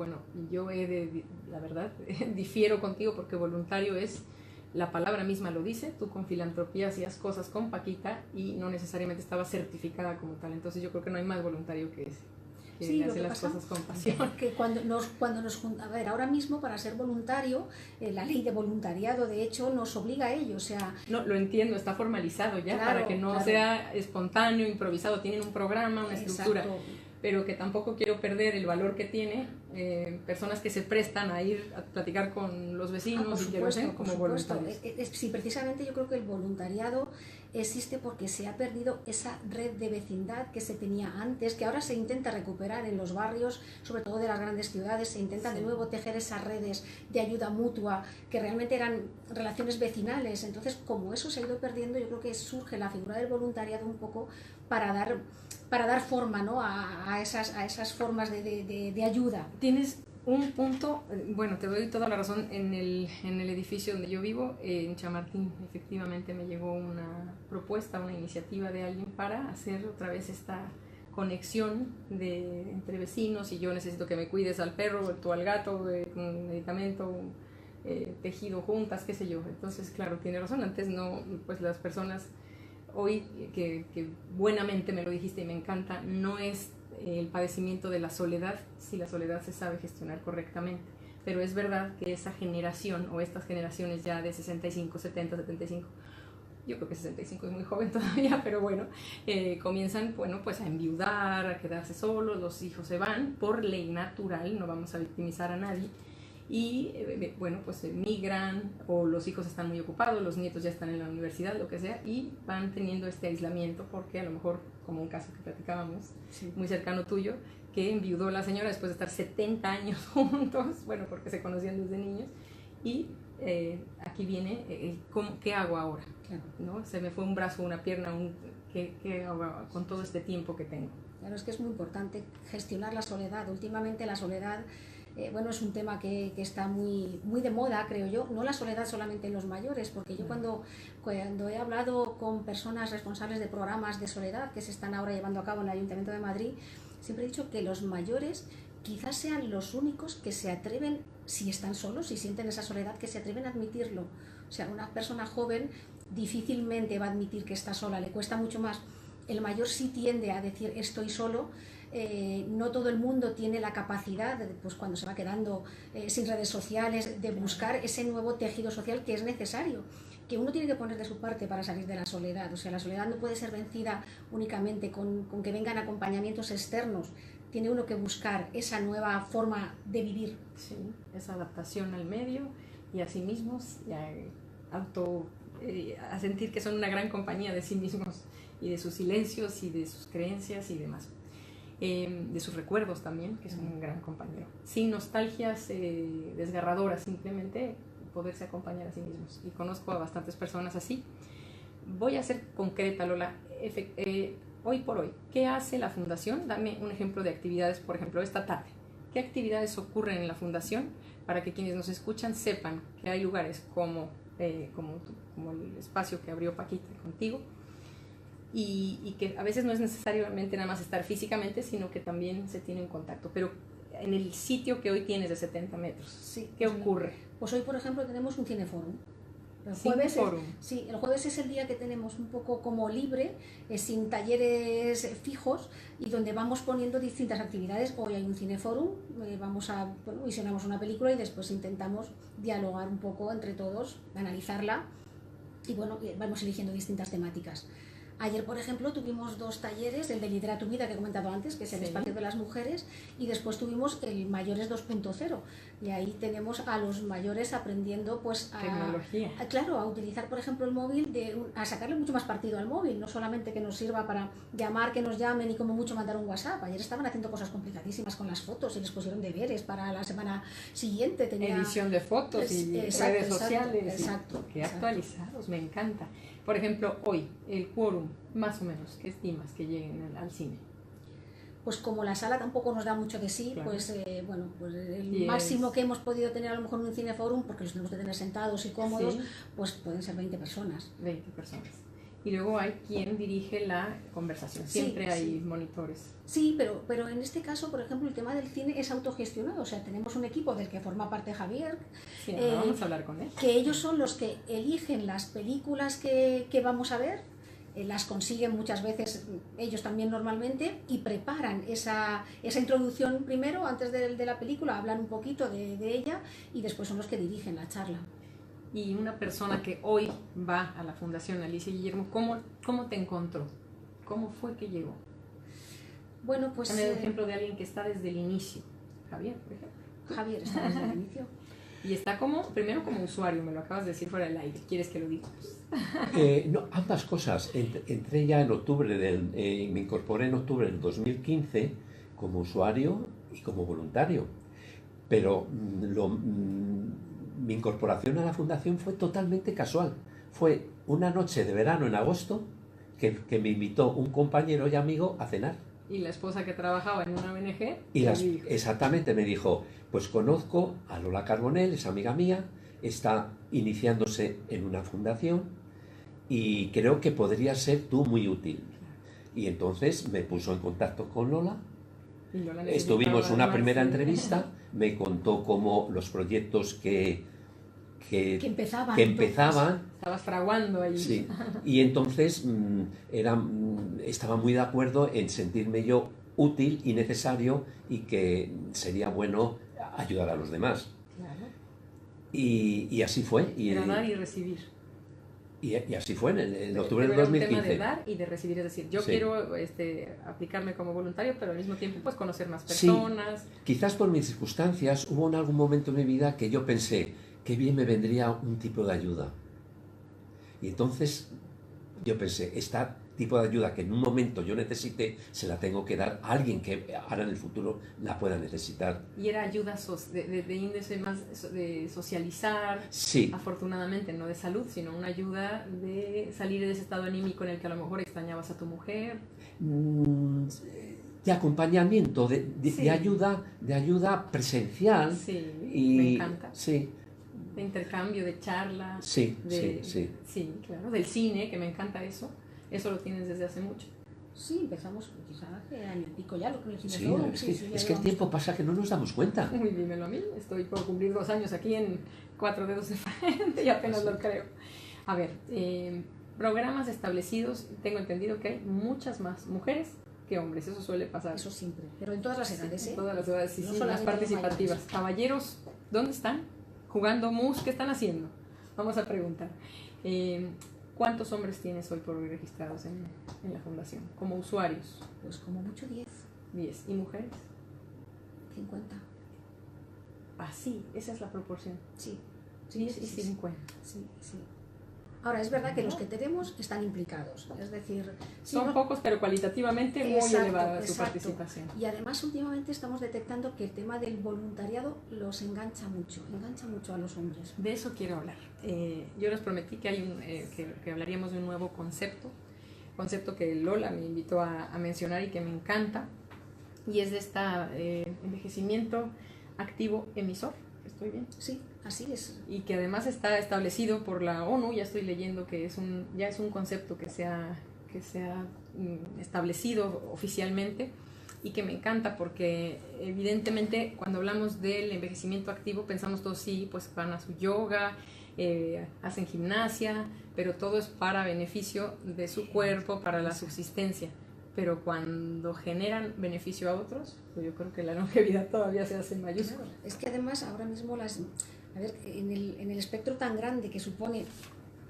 Yo la verdad, difiero contigo, porque voluntario es, la palabra misma lo dice, tú con filantropía hacías cosas con Paquita y no necesariamente estabas certificada como tal. Entonces yo creo que no hay más voluntario que ese. Sí, hace las cosas con pasión. Que cuando nos juntamos, a ver, ahora mismo para ser voluntario, la ley de voluntariado de hecho nos obliga a ello, o sea... No, lo entiendo, está formalizado ya, para que no sea espontáneo, improvisado, tienen un programa, una estructura, pero que tampoco quiero perder el valor que tiene personas que se prestan a ir a platicar con los vecinos y que lo hacen como voluntarios. Sí, precisamente yo creo que el voluntariado existe porque se ha perdido esa red de vecindad que se tenía antes, que ahora se intenta recuperar en los barrios, sobre todo de las grandes ciudades. Se intenta de nuevo tejer esas redes de ayuda mutua, que realmente eran relaciones vecinales. Entonces, como eso se ha ido perdiendo, yo creo que surge la figura del voluntariado un poco para dar forma, ¿no?, a esas formas de ayuda. Tienes un punto, te doy toda la razón. En el edificio donde yo vivo, en Chamartín, efectivamente me llegó una propuesta, una iniciativa de alguien para hacer otra vez esta conexión entre vecinos, y yo necesito que me cuides al perro, tú al gato, un medicamento, tejido juntas, qué sé yo. Entonces, claro, tiene razón. Antes no, pues las personas, hoy que buenamente me lo dijiste y me encanta, no es el padecimiento de la soledad, si la soledad se sabe gestionar correctamente, pero es verdad que esa generación o estas generaciones ya de 65, 70, 75, yo creo que 65 es muy joven todavía, pero comienzan pues a enviudar, a quedarse solos, los hijos se van por ley natural, no vamos a victimizar a nadie, y pues migran, o los hijos están muy ocupados, los nietos ya están en la universidad, lo que sea, y van teniendo este aislamiento, porque a lo mejor, como un caso que platicábamos, muy cercano tuyo, que enviudó la señora después de estar 70 años juntos, porque se conocían desde niños, y aquí viene ¿qué hago ahora? Claro. ¿No? Se me fue un brazo, una pierna, ¿qué hago con todo este tiempo que tengo? Claro, es que es muy importante gestionar la soledad. Últimamente la soledad es un tema que está muy de moda, creo yo. No la soledad solamente en los mayores, porque yo cuando he hablado con personas responsables de programas de soledad que se están ahora llevando a cabo en el Ayuntamiento de Madrid, siempre he dicho que los mayores quizás sean los únicos que se atreven, si están solos, si sienten esa soledad, que se atreven a admitirlo. O sea, una persona joven difícilmente va a admitir que está sola, le cuesta mucho más. El mayor sí tiende a decir estoy solo, no todo el mundo tiene la capacidad, pues cuando se va quedando sin redes sociales, de buscar ese nuevo tejido social que es necesario, que uno tiene que poner de su parte para salir de la soledad. O sea, la soledad no puede ser vencida únicamente con que vengan acompañamientos externos. Tiene uno que buscar esa nueva forma de vivir. Sí, esa adaptación al medio y a sí mismos, y a sentir que son una gran compañía de sí mismos y de sus silencios y de sus creencias y demás. De sus recuerdos también, que son un gran compañero. Sin nostalgias desgarradoras, simplemente poderse acompañar a sí mismos. Y conozco a bastantes personas así. Voy a ser concreta, Lola. Hoy por hoy, ¿qué hace la Fundación? Dame un ejemplo de actividades, por ejemplo, esta tarde. ¿Qué actividades ocurren en la Fundación para que quienes nos escuchan sepan que hay lugares como el espacio que abrió Paquita contigo y que a veces no es necesariamente nada más estar físicamente, sino que también se tiene un contacto? Pero en el sitio que hoy tienes de 70 metros, Sí, ¿qué ocurre? Pues hoy, por ejemplo, tenemos un cineforum. El jueves es el día que tenemos un poco como libre, sin talleres fijos y donde vamos poniendo distintas actividades. Hoy hay un cineforum, visionamos una película y después intentamos dialogar un poco entre todos, analizarla y vamos eligiendo distintas temáticas. Ayer, por ejemplo, tuvimos 2 talleres, el de Lidera tu vida que he comentado antes, que es el espacio de las mujeres, y después tuvimos el Mayores 2.0, y ahí tenemos a los mayores aprendiendo pues tecnología. A utilizar, por ejemplo, el móvil, a sacarle mucho más partido al móvil, no solamente que nos sirva para llamar, que nos llamen y como mucho mandar un WhatsApp. Ayer estaban haciendo cosas complicadísimas con las fotos y les pusieron deberes para la semana siguiente. Edición de fotos y redes sociales. Exacto. Qué actualizados, me encanta. Por ejemplo, hoy, el quórum, más o menos, ¿qué estimas que lleguen al cine? Pues como la sala tampoco nos da mucho de sí, claro. pues el máximo que hemos podido tener a lo mejor en un cineforum, porque los tenemos que tener sentados y cómodos, pues pueden ser 20 personas. 20 personas. Y luego hay quien dirige la conversación, siempre hay monitores. Sí, pero en este caso, por ejemplo, el tema del cine es autogestionado, o sea, tenemos un equipo del que forma parte Javier. Sí, vamos a hablar con él. Que ellos son los que eligen las películas que vamos a ver, las consiguen muchas veces ellos también normalmente y preparan esa introducción primero, antes de la película, hablan un poquito de ella y después son los que dirigen la charla. Y una persona que hoy va a la Fundación Alicia Guillermo, ¿cómo te encontró? ¿Cómo fue que llegó? Bueno, pues... Dame un ejemplo de alguien que está desde el inicio. Javier, por ejemplo. Javier está desde el inicio. Y está primero como usuario, me lo acabas de decir fuera del aire. ¿Quieres que lo digamos? No, ambas cosas. Entré ya en octubre me incorporé en octubre del 2015 como usuario y como voluntario. Pero mi incorporación a la fundación fue totalmente casual. Fue una noche de verano en agosto que me invitó un compañero y amigo a cenar. Y la esposa que trabajaba en una ONG. Exactamente, me dijo, pues conozco a Lola Carbonell, es amiga mía, está iniciándose en una fundación y creo que podría ser tú muy útil. Y entonces me puso en contacto con Lola. Estuvimos una primera entrevista, me contó cómo los proyectos que empezaban. Estabas fraguando ahí. Sí, y entonces estaba muy de acuerdo en sentirme yo útil y necesario y que sería bueno ayudar a los demás. Claro. Y así fue. Era dar y recibir. Y así fue en octubre del 2015. Era un tema de dar y de recibir, es decir, yo quiero aplicarme como voluntario, pero al mismo tiempo pues conocer más personas. Sí, quizás por mis circunstancias hubo en algún momento en mi vida que yo pensé, qué bien me vendría un tipo de ayuda. Y entonces yo pensé, este tipo de ayuda que en un momento yo necesite, se la tengo que dar a alguien que ahora en el futuro la pueda necesitar. Y era ayuda de índice más de socializar, sí. Afortunadamente no de salud, sino una ayuda de salir de ese estado anímico en el que a lo mejor extrañabas a tu mujer. De acompañamiento, de ayuda presencial. Sí, y, me encanta. Sí. De intercambio, de charla. Sí, sí, claro, del cine, que me encanta eso. Eso lo tienes desde hace mucho. Sí, empezamos quizás hace año y pico ya, lo que es que el tiempo pasa que no nos damos cuenta. Uy, dímelo a mí, estoy por cumplir 2 años aquí en 4 dedos de frente y apenas lo creo. A ver, programas establecidos, tengo entendido que hay muchas más mujeres que hombres, eso suele pasar. Eso siempre, pero en todas las edades, En ¿eh? todas las edades, sí, No sí, más solamente los participativas. mayores. Caballeros, ¿dónde están? ¿Jugando mus? ¿Qué están haciendo? Vamos a preguntar. ¿Cuántos hombres tienes hoy por hoy registrados en la fundación como usuarios? Pues como mucho 10, 10. ¿Y mujeres? 50. Así, esa es la proporción. Sí. 10 y 50. Sí. Ahora, es verdad que los que tenemos están implicados, es decir... Son pocos, pero cualitativamente muy Exacto, elevada su exacto. participación. Y además últimamente estamos detectando que el tema del voluntariado los engancha mucho a los hombres. De eso quiero hablar. Yo les prometí que que hablaríamos de un nuevo concepto que Lola me invitó a mencionar y que me encanta, y es de envejecimiento activo emisor. ¿Estoy bien? Sí, así es. Y que además está establecido por la ONU, ya estoy leyendo que ya es un concepto que se ha establecido oficialmente, y que me encanta porque evidentemente cuando hablamos del envejecimiento activo pensamos todos, sí, pues van a su yoga, hacen gimnasia, pero todo es para beneficio de su cuerpo, para la subsistencia. Pero cuando generan beneficio a otros, pues yo creo que la longevidad todavía se hace mayúscula. Claro, es que además ahora mismo en el espectro tan grande que supone,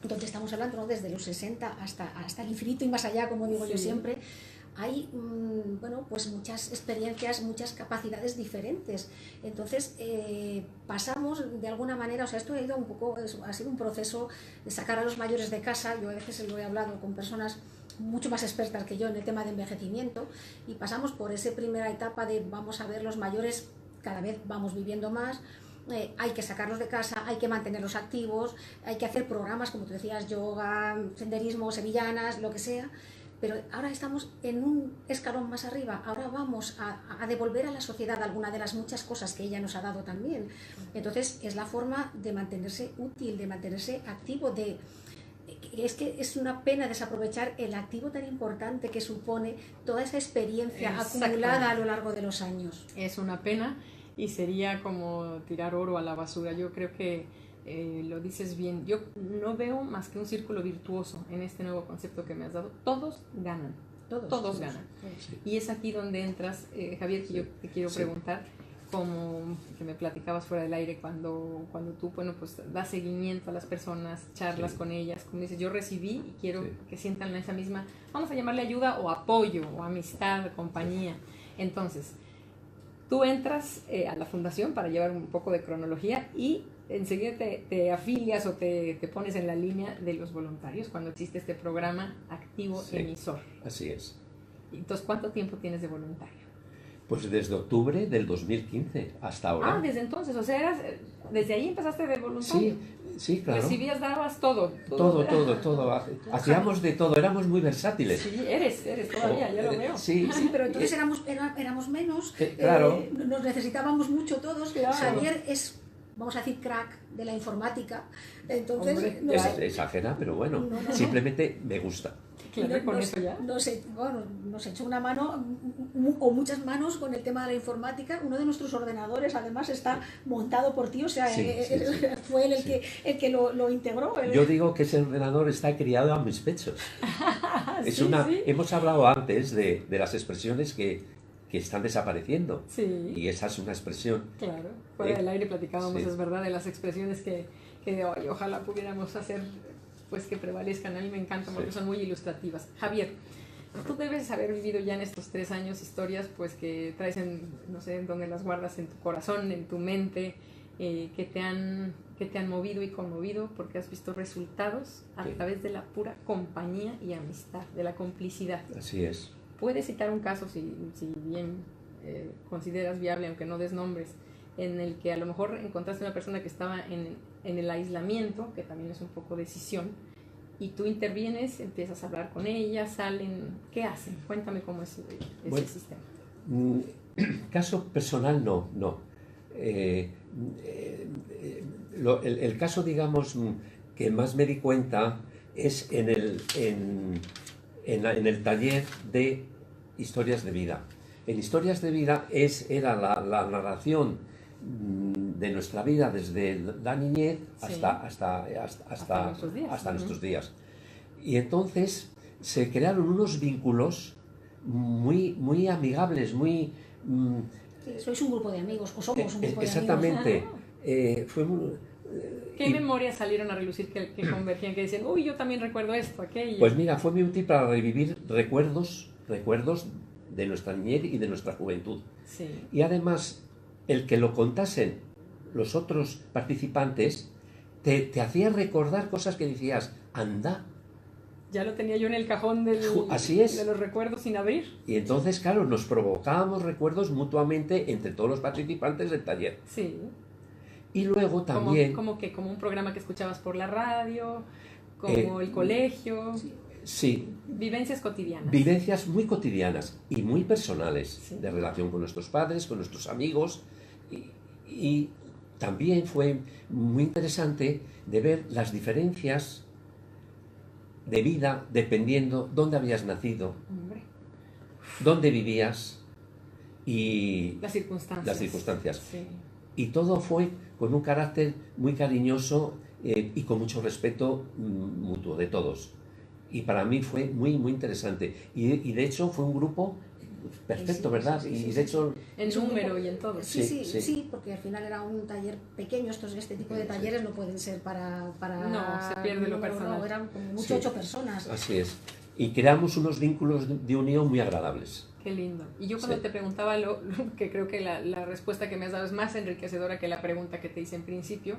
donde estamos hablando, ¿no? Desde los 60 hasta el infinito y más allá, como digo yo siempre, hay pues muchas experiencias, muchas capacidades diferentes. Entonces pasamos de alguna manera, o sea, esto ha sido un proceso de sacar a los mayores de casa. Yo a veces lo he hablado con personas mucho más expertas que yo en el tema de envejecimiento, y pasamos por esa primera etapa de vamos a ver, los mayores cada vez vamos viviendo más, hay que sacarlos de casa, hay que mantenerlos activos, hay que hacer programas, como tú decías, yoga, senderismo, sevillanas, lo que sea. Pero ahora estamos en un escalón más arriba, ahora vamos a devolver a la sociedad alguna de las muchas cosas que ella nos ha dado también. Entonces es la forma de mantenerse útil, de mantenerse activo, es que es una pena desaprovechar el activo tan importante que supone toda esa experiencia acumulada a lo largo de los años. Es una pena y sería como tirar oro a la basura. Yo creo que lo dices bien. Yo no veo más que un círculo virtuoso en este nuevo concepto que me has dado. Todos ganan. Todos ganan. Sí. Y es aquí donde entras, Javier, que yo te quiero preguntar, como que me platicabas fuera del aire, cuando tú, pues das seguimiento a las personas, charlas con ellas, como dices, yo recibí y quiero que sientan esa misma, vamos a llamarle ayuda o apoyo o amistad, compañía. Entonces, tú entras a la fundación para llevar un poco de cronología y enseguida te afilias o te pones en la línea de los voluntarios cuando existe este programa activo emisor. Así es. Entonces, ¿cuánto tiempo tienes de voluntario? Pues desde octubre del 2015 hasta ahora. Ah, desde entonces, o sea, desde ahí empezaste de voluntario. Sí, claro. Recibías, dabas todo. Todo. Hacíamos de todo, éramos muy versátiles. Sí, eres todavía, ya lo veo. Sí, pero entonces éramos menos, claro. Nos necesitábamos mucho todos. Claro. Javier es, vamos a decir, crack de la informática, entonces Hombre, no sé. Es ajena, pero bueno, No. simplemente me gusta. Claro, con eso ya. Nos echó una mano o muchas manos con el tema de la informática. Uno de nuestros ordenadores además está montado por ti, o sea, fue él el que lo integró. Yo digo que ese ordenador está criado a mis pechos. Hemos hablado antes de las expresiones que están desapareciendo. Sí. Y esa es una expresión. Claro, fuera del aire platicábamos, es verdad, de las expresiones que ojalá pudiéramos hacer, pues que prevalezcan. A mí me encantan porque son muy ilustrativas. Javier, tú debes haber vivido ya en estos 3 años historias pues que traes no sé, donde las guardas en tu corazón, en tu mente, que te han movido y conmovido porque has visto resultados a través de la pura compañía y amistad, de la complicidad. Así es. ¿Puedes citar un caso, si bien consideras viable, aunque no des nombres, en el que a lo mejor encontraste una persona que estaba en el aislamiento, que también es un poco decisión, y tú intervienes, empiezas a hablar con ella, salen, ¿qué hacen? Cuéntame cómo es ese sistema. Caso personal no. El caso, digamos, que más me di cuenta es en el taller de historias de vida. En historias de vida era la narración de nuestra vida desde la niñez hasta nuestros días. Y entonces se crearon unos vínculos muy amigables, muy... Sí, sois un grupo de amigos, o somos un grupo de exactamente. amigos. Fue muy... ¿Qué memorias salieron a relucir que convergían, que decían, uy, yo también recuerdo esto, aquello? Pues mira, fue muy útil para revivir recuerdos de nuestra niñez y de nuestra juventud. Sí. Y además, el que lo contasen los otros participantes te hacía recordar cosas que decías, anda. Ya lo tenía yo en el cajón Así es. de los recuerdos sin abrir. Y entonces, claro, nos provocábamos recuerdos mutuamente entre todos los participantes del taller. Sí. Y luego también... Como un programa que escuchabas por la radio, como el colegio. Sí. Vivencias cotidianas. Vivencias muy cotidianas y muy personales, Sí. de relación con nuestros padres, con nuestros amigos. Y también fue muy interesante de ver las diferencias de vida dependiendo dónde habías nacido, Hombre, dónde vivías y las circunstancias. las circunstancias. Sí. Y todo fue con un carácter muy cariñoso y con mucho respeto mutuo de todos. Y para mí fue muy, muy interesante. Y de hecho fue un grupo perfecto, Sí, ¿verdad? sí, Y sí, de hecho... En Es un número grupo- y en todo. Sí, porque al final era un taller pequeño. Este tipo de talleres no pueden ser para No, se pierde lo número, personal. no, eran como mucho Sí. 8 personas. Así es. Y creamos unos vínculos de unión muy agradables. Qué lindo. Y yo cuando Sí. te preguntaba, que creo que la respuesta que me has dado es más enriquecedora que la pregunta que te hice en principio,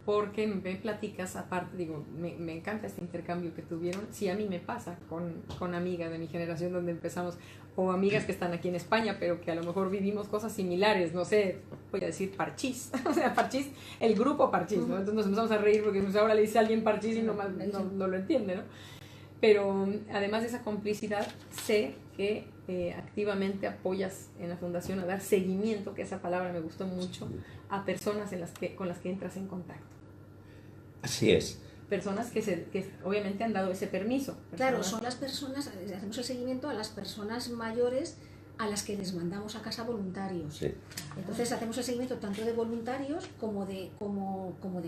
porque me platicas, aparte, digo, me encanta este intercambio que tuvieron. Sí, a mí me pasa con amigas de mi generación donde empezamos, o amigas que están aquí en España, pero que a lo mejor vivimos cosas similares, no sé, voy a decir Parchís, o sea, Parchís, el grupo Parchís, ¿no? Entonces nos empezamos a reír porque pues, ahora le dice a alguien Parchís y no lo entiende, ¿no? Pero además de esa complicidad, sé que activamente apoyas en la fundación a dar seguimiento, que esa palabra me gustó mucho, a personas con las que entras en contacto. Así es. Personas que obviamente han dado ese permiso. Claro, Personas- son las personas, hacemos el seguimiento a las personas mayores a las que les mandamos a casa voluntarios. Sí. Entonces hacemos el seguimiento tanto de voluntarios como de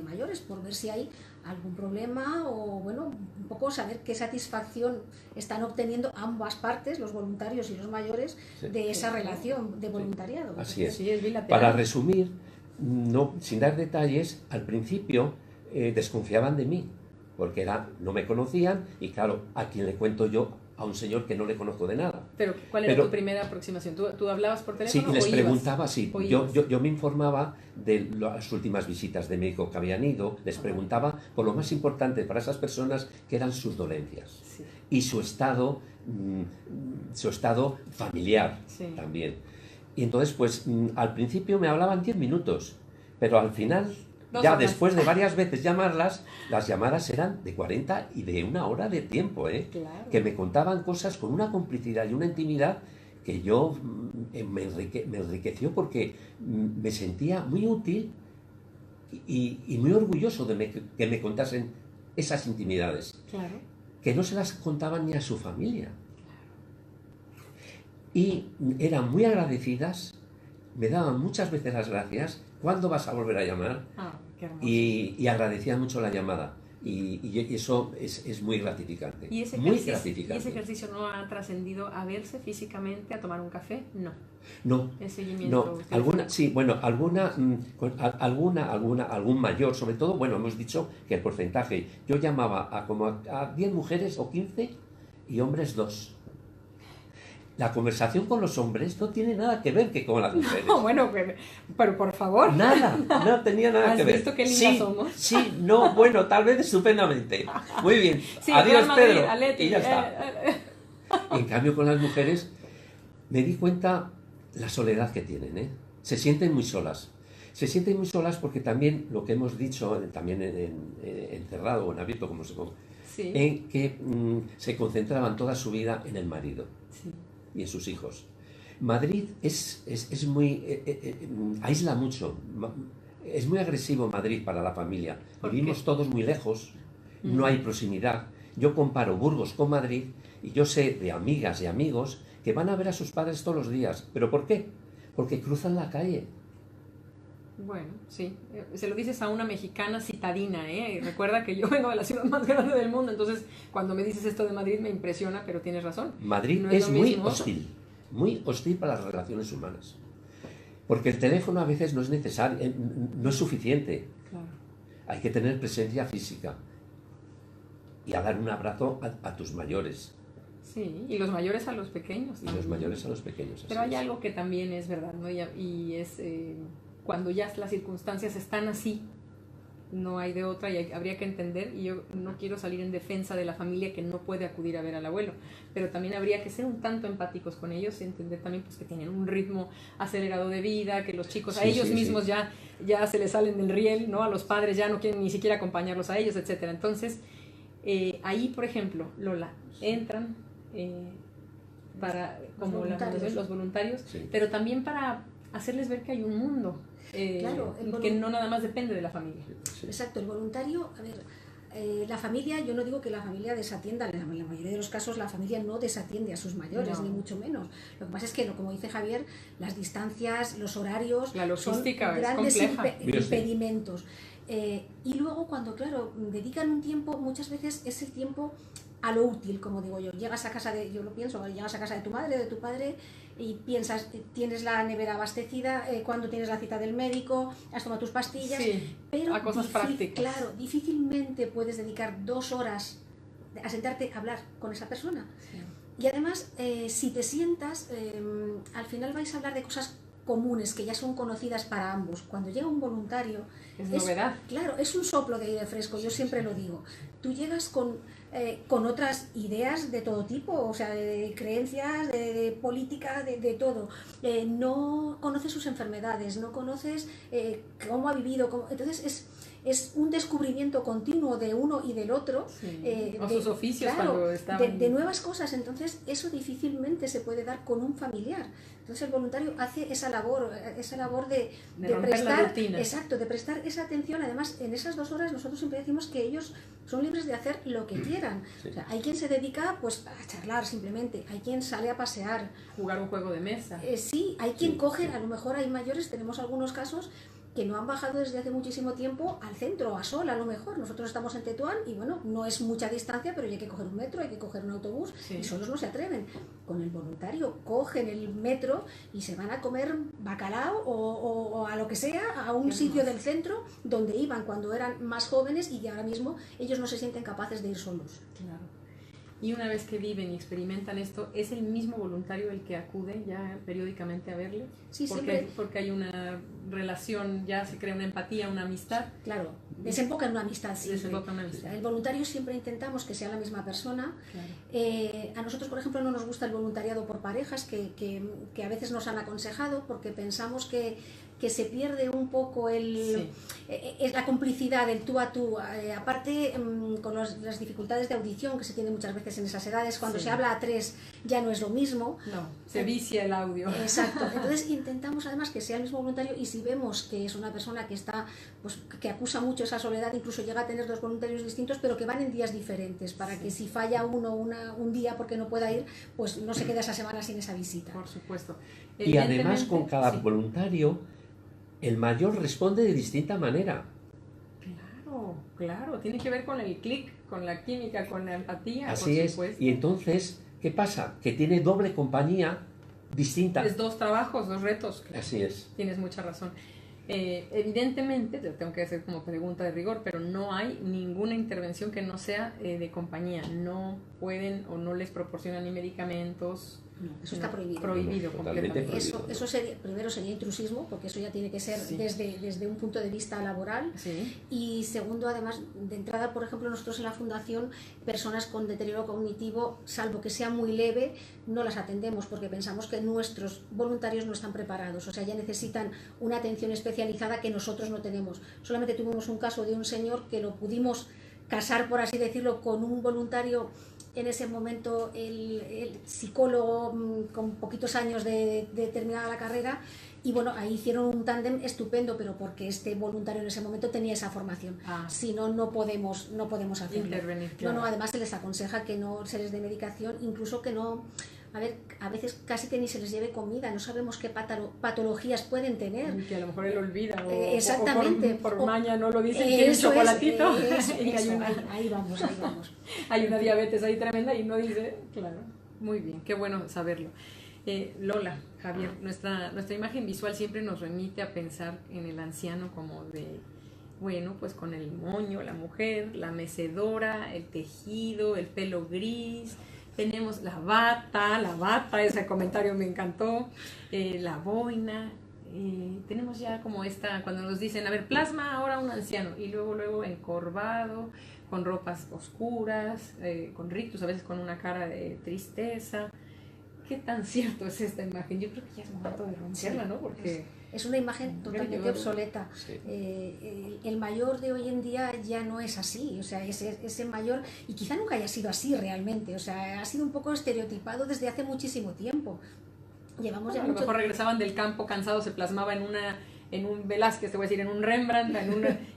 mayores, por ver si hay algún problema o, bueno, un poco saber qué satisfacción están obteniendo ambas partes, los voluntarios y los mayores, Sí. de esa relación de voluntariado. Así es. Sí, es bilateral. Para resumir, no, sin dar detalles, al principio desconfiaban de mí, porque no me conocían y claro, ¿a quién le cuento yo a un señor que no le conozco de nada? Pero, ¿cuál era Pero- tu primera aproximación? ¿Tú hablabas por Sí, teléfono les o ibas? preguntaba, sí. ¿O Yo, ibas? yo me informaba de las últimas visitas de médico que habían ido, les preguntaba por lo más importante para esas personas, que eran sus dolencias Sí. y su estado familiar Sí. también. Y entonces, pues al principio me hablaban 10 minutos, pero al final, Dos ya horas. después de varias veces llamarlas, las llamadas eran de 40 y de 1 hora de tiempo, ¿eh? Claro. Que me contaban cosas con una complicidad y una intimidad que yo me enriqueció porque me sentía muy útil y muy orgulloso de que me contasen esas intimidades, Claro. que no se las contaban ni a su familia. Y eran muy agradecidas, me daban muchas veces las gracias, ¿cuándo vas a volver a llamar? Ah, qué hermoso. Y agradecían mucho la llamada. Y eso es muy gratificante. ¿Y ese, muy ejercicio, gratificante. ¿Y ese ejercicio no ha trascendido a verse físicamente, a tomar un café? No. No, El seguimiento. no, alguna, sí, bueno, algún mayor, sobre todo, bueno, hemos dicho que el porcentaje, yo llamaba a 10 mujeres o 15 y hombres 2. La conversación con los hombres no tiene nada que ver que con las mujeres. No, bueno, pero por favor. Nada, no tenía nada ¿Has que ver. visto qué lindas Sí, somos? sí, no, bueno, tal vez estupendamente. Muy bien. Sí, Adiós, Real Madrid, Pedro. Atleti, Y ya está. En cambio, con las mujeres me di cuenta la soledad que tienen, ¿eh? Se sienten muy solas. Se sienten muy solas porque también lo que hemos dicho, también encerrado o en abierto, como se ponga, Sí. en que se concentraban toda su vida en el marido Sí. y en sus hijos. Madrid es muy... aísla mucho. Es muy agresivo Madrid para la familia. ¿Por Vivimos qué? todos muy lejos, no hay proximidad. Yo comparo Burgos con Madrid y yo sé de amigas y amigos que van a ver a sus padres todos los días. ¿Pero por qué? Porque cruzan la calle. Bueno, sí. Se lo dices a una mexicana citadina, ¿eh? Y recuerda que yo vengo de la ciudad más grande del mundo, entonces cuando me dices esto de Madrid me impresiona, pero tienes razón. Madrid No es lo muy mismo. muy hostil para las relaciones humanas. Porque el teléfono a veces no es necesario, no es suficiente. Claro. Hay que tener presencia física y a dar un abrazo a tus mayores Sí, y los mayores a los pequeños. y los mayores a los pequeños. Pero así hay es. algo que también es verdad, ¿no? Y es cuando ya las circunstancias están así, no hay de otra y habría que entender, y yo no quiero salir en defensa de la familia que no puede acudir a ver al abuelo, pero también habría que ser un tanto empáticos con ellos y entender también pues, que tienen un ritmo acelerado de vida, que los chicos a Sí, ellos sí, mismos sí. ya se les salen del riel, ¿no? A los padres ya no quieren ni siquiera acompañarlos a ellos, etcétera. Entonces, ahí, por ejemplo, Lola, entran para como los voluntarios, Sí. pero también para hacerles ver que hay un mundo Claro, que no nada más depende de la familia. Sí. Exacto, el voluntario, a ver, la familia, yo no digo que la familia desatienda, en la mayoría de los casos la familia no desatiende a sus mayores, No. ni mucho menos. Lo que pasa es que, como dice Javier, las distancias, los horarios, La logística son es grandes compleja. impedimentos. Y luego cuando, claro, dedican un tiempo, muchas veces es el tiempo a lo útil, como digo yo. Llegas a casa de, yo lo pienso, llegas a casa de tu madre, de tu padre, y piensas, tienes la nevera abastecida, cuando tienes la cita del médico, has tomado tus pastillas, Sí, pero a cosas prácticas. claro, difícilmente puedes dedicar 2 horas a sentarte a hablar con esa persona. Sí. Y además, si te sientas, al final vais a hablar de cosas comunes que ya son conocidas para ambos. Cuando llega un voluntario, Es novedad. Claro, es un soplo de aire fresco, yo siempre lo digo. Tú llegas con otras ideas de todo tipo, o sea, de creencias, de política, de todo. No conoces sus enfermedades, no conoces cómo ha vivido, entonces es un descubrimiento continuo de uno y del otro. Sí. O sus oficios claro, cuando estaban... de nuevas cosas, entonces eso difícilmente se puede dar con un familiar. Entonces el voluntario hace esa labor de romper la prestar, rutina. exacto, de prestar esa atención. Además, en esas 2 horas nosotros siempre decimos que ellos son libres de hacer lo que quieran. Sí. O sea, hay quien se dedica pues a charlar simplemente, hay quien sale a pasear, Jugar un juego de mesa. sí, hay quien Sí, coge, sí. a lo mejor hay mayores, tenemos algunos casos que no han bajado desde hace muchísimo tiempo al centro, a Sol, a lo mejor. Nosotros estamos en Tetuán y bueno, no es mucha distancia, pero hay que coger un metro, hay que coger un autobús, Sí. y solos no se atreven. Con el voluntario cogen el metro y se van a comer bacalao o a lo que sea, a un Qué sitio hermoso. del centro donde iban cuando eran más jóvenes y ahora mismo ellos no se sienten capaces de ir solos. Claro. Y una vez que viven y experimentan esto, ¿es el mismo voluntario el que acude ya periódicamente a verle? Sí, porque, siempre. porque hay una relación, ya se crea una empatía, una amistad. Claro, desemboca en una amistad siempre. Desemboca en una amistad. El voluntario siempre intentamos que sea la misma persona. Claro. A nosotros, por ejemplo, no nos gusta el voluntariado por parejas, que a veces nos han aconsejado, porque pensamos que se pierde un poco Sí. es la complicidad, el tú a tú. Aparte, con las dificultades de audición que se tienen muchas veces en esas edades, cuando Sí. se habla a 3 ya no es lo mismo. No, se vicia el audio. Exacto. Entonces intentamos además que sea el mismo voluntario, y si vemos que es una persona que está, pues que acusa mucho esa soledad, incluso llega a tener 2 voluntarios distintos, pero que van en días diferentes, para que si falla uno un día porque no pueda ir, pues no se queda esa semana sin esa visita. Por supuesto. Y además con Evidentemente, cada sí. voluntario, el mayor responde de distinta manera. Claro, claro. Tiene que ver con el clic, con la química, con la empatía. Así por es. supuesto. Y entonces, ¿qué pasa? Que tiene doble compañía distinta. Es 2 trabajos, 2 retos. Así es. Tienes mucha razón. Evidentemente, te tengo que hacer como pregunta de rigor, pero no hay ninguna intervención que no sea de compañía. No pueden o no les proporcionan ni medicamentos. No, eso está prohibido. Prohibido No, totalmente completamente. prohibido. Eso primero sería intrusismo, porque eso ya tiene que ser Sí. desde un punto de vista laboral. Sí, Y segundo, además, de entrada, por ejemplo, nosotros en la Fundación, personas con deterioro cognitivo, salvo que sea muy leve, no las atendemos, porque pensamos que nuestros voluntarios no están preparados, o sea, ya necesitan una atención especializada que nosotros no tenemos. Solamente tuvimos un caso de un señor que lo pudimos casar, por así decirlo, con un voluntario. En ese momento el psicólogo con poquitos años de terminada la carrera, y bueno, ahí hicieron un tándem estupendo, pero porque este voluntario en ese momento tenía esa formación. Ah. Si no, no podemos hacerlo. intervenir. No, Claro. no, además se les aconseja que no se les dé medicación, incluso que no, a ver, a veces casi que ni se les lleve comida, no sabemos qué patologías pueden tener. Y que a lo mejor él olvida Exactamente. o por maña no lo dice, quiere un chocolatito. Ahí vamos. Hay una diabetes ahí tremenda y no dice, claro, muy bien, qué bueno saberlo. Lola, Javier, nuestra imagen visual siempre nos remite a pensar en el anciano como de, bueno, pues con el moño, la mujer, la mecedora, el tejido, el pelo gris, tenemos la bata, ese comentario me encantó, la boina, tenemos ya como esta, cuando nos dicen, a ver, plasma ahora un anciano, y luego encorvado, con ropas oscuras, con rictus, a veces con una cara de tristeza. ¿Qué tan cierto es esta imagen? Yo creo que ya es momento de romperla, ¿no? Porque es una imagen totalmente obsoleta. Sí. El mayor de hoy en día ya no es así, o sea, ese mayor, y quizá nunca haya sido así realmente, o sea, ha sido un poco estereotipado desde hace muchísimo tiempo. Llevamos ya a lo mejor regresaban del campo cansados, se plasmaba en un Velázquez, te voy a decir, en un Rembrandt,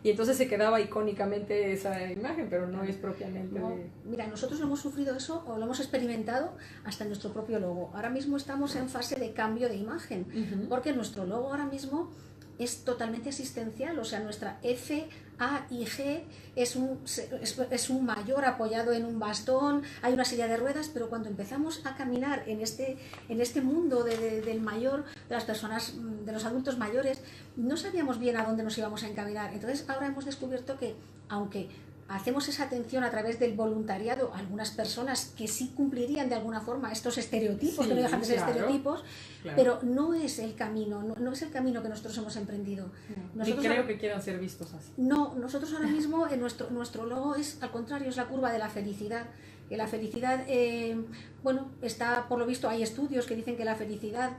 y entonces se quedaba icónicamente esa imagen, pero no es propiamente no, mira, nosotros no hemos sufrido eso o lo hemos experimentado hasta en nuestro propio logo. Ahora mismo estamos en fase de cambio de imagen, porque nuestro logo ahora mismo es totalmente asistencial, o sea, nuestra F, A y G es un mayor apoyado en un bastón, hay una silla de ruedas, pero cuando empezamos a caminar en este mundo del mayor, de las personas, de los adultos mayores, no sabíamos bien a dónde nos íbamos a encaminar. Entonces ahora hemos descubierto que, aunque hacemos esa atención a través del voluntariado, algunas personas que sí cumplirían de alguna forma estos estereotipos, sí, que no dejan de ser estereotipos, claro. Pero no es el camino, no es el camino que nosotros hemos emprendido. Nosotros creo que quieran ser vistos así. No, nosotros ahora mismo nuestro logo es, al contrario, es la curva de la felicidad. Que la felicidad, bueno, está, por lo visto, hay estudios que dicen que la felicidad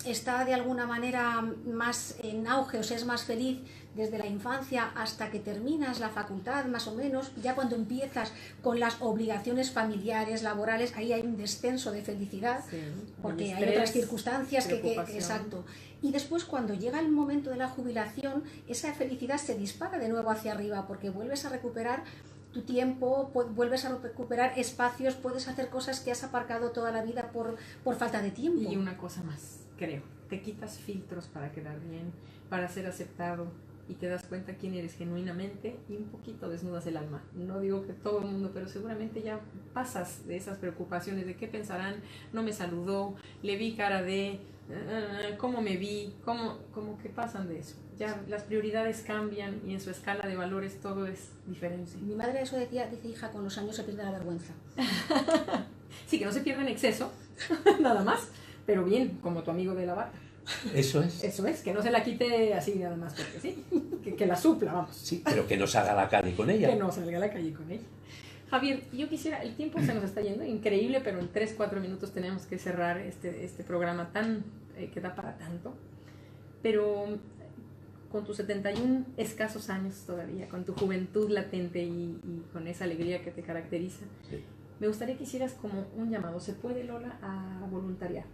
está de alguna manera más en auge, o sea, es más feliz desde la infancia hasta que terminas la facultad, más o menos. Ya cuando empiezas con las obligaciones familiares, laborales, ahí hay un descenso de felicidad, sí, porque hay otras circunstancias que exacto. Y después, cuando llega el momento de la jubilación, esa felicidad se dispara de nuevo hacia arriba, porque vuelves a recuperar tu tiempo, vuelves a recuperar espacios, puedes hacer cosas que has aparcado toda la vida por falta de tiempo. Y una cosa más, creo, te quitas filtros para quedar bien, para ser aceptado, y te das cuenta quién eres genuinamente y un poquito desnudas el alma. No digo que todo el mundo, pero seguramente ya pasas de esas preocupaciones de qué pensarán, no me saludó, le vi cara de cómo me vi, como que pasan de eso. Ya las prioridades cambian y en su escala de valores todo es diferente. Mi madre eso dice, hija, con los años se pierde la vergüenza. Sí, que no se pierda en exceso, nada más, pero bien, como tu amigo de la bata. Eso es. Eso es, que no se la quite así nada más porque sí, que la supla, vamos. Sí, pero que no salga a la calle con ella. Que no salga a la calle con ella. Javier, yo quisiera, el tiempo se nos está yendo, increíble, pero en 3-4 minutos tenemos que cerrar este programa tan que da para tanto. Pero con tus 71 escasos años todavía, con tu juventud latente y con esa alegría que te caracteriza, sí, me gustaría que hicieras como un llamado. ¿Se puede, Lola, a voluntariar?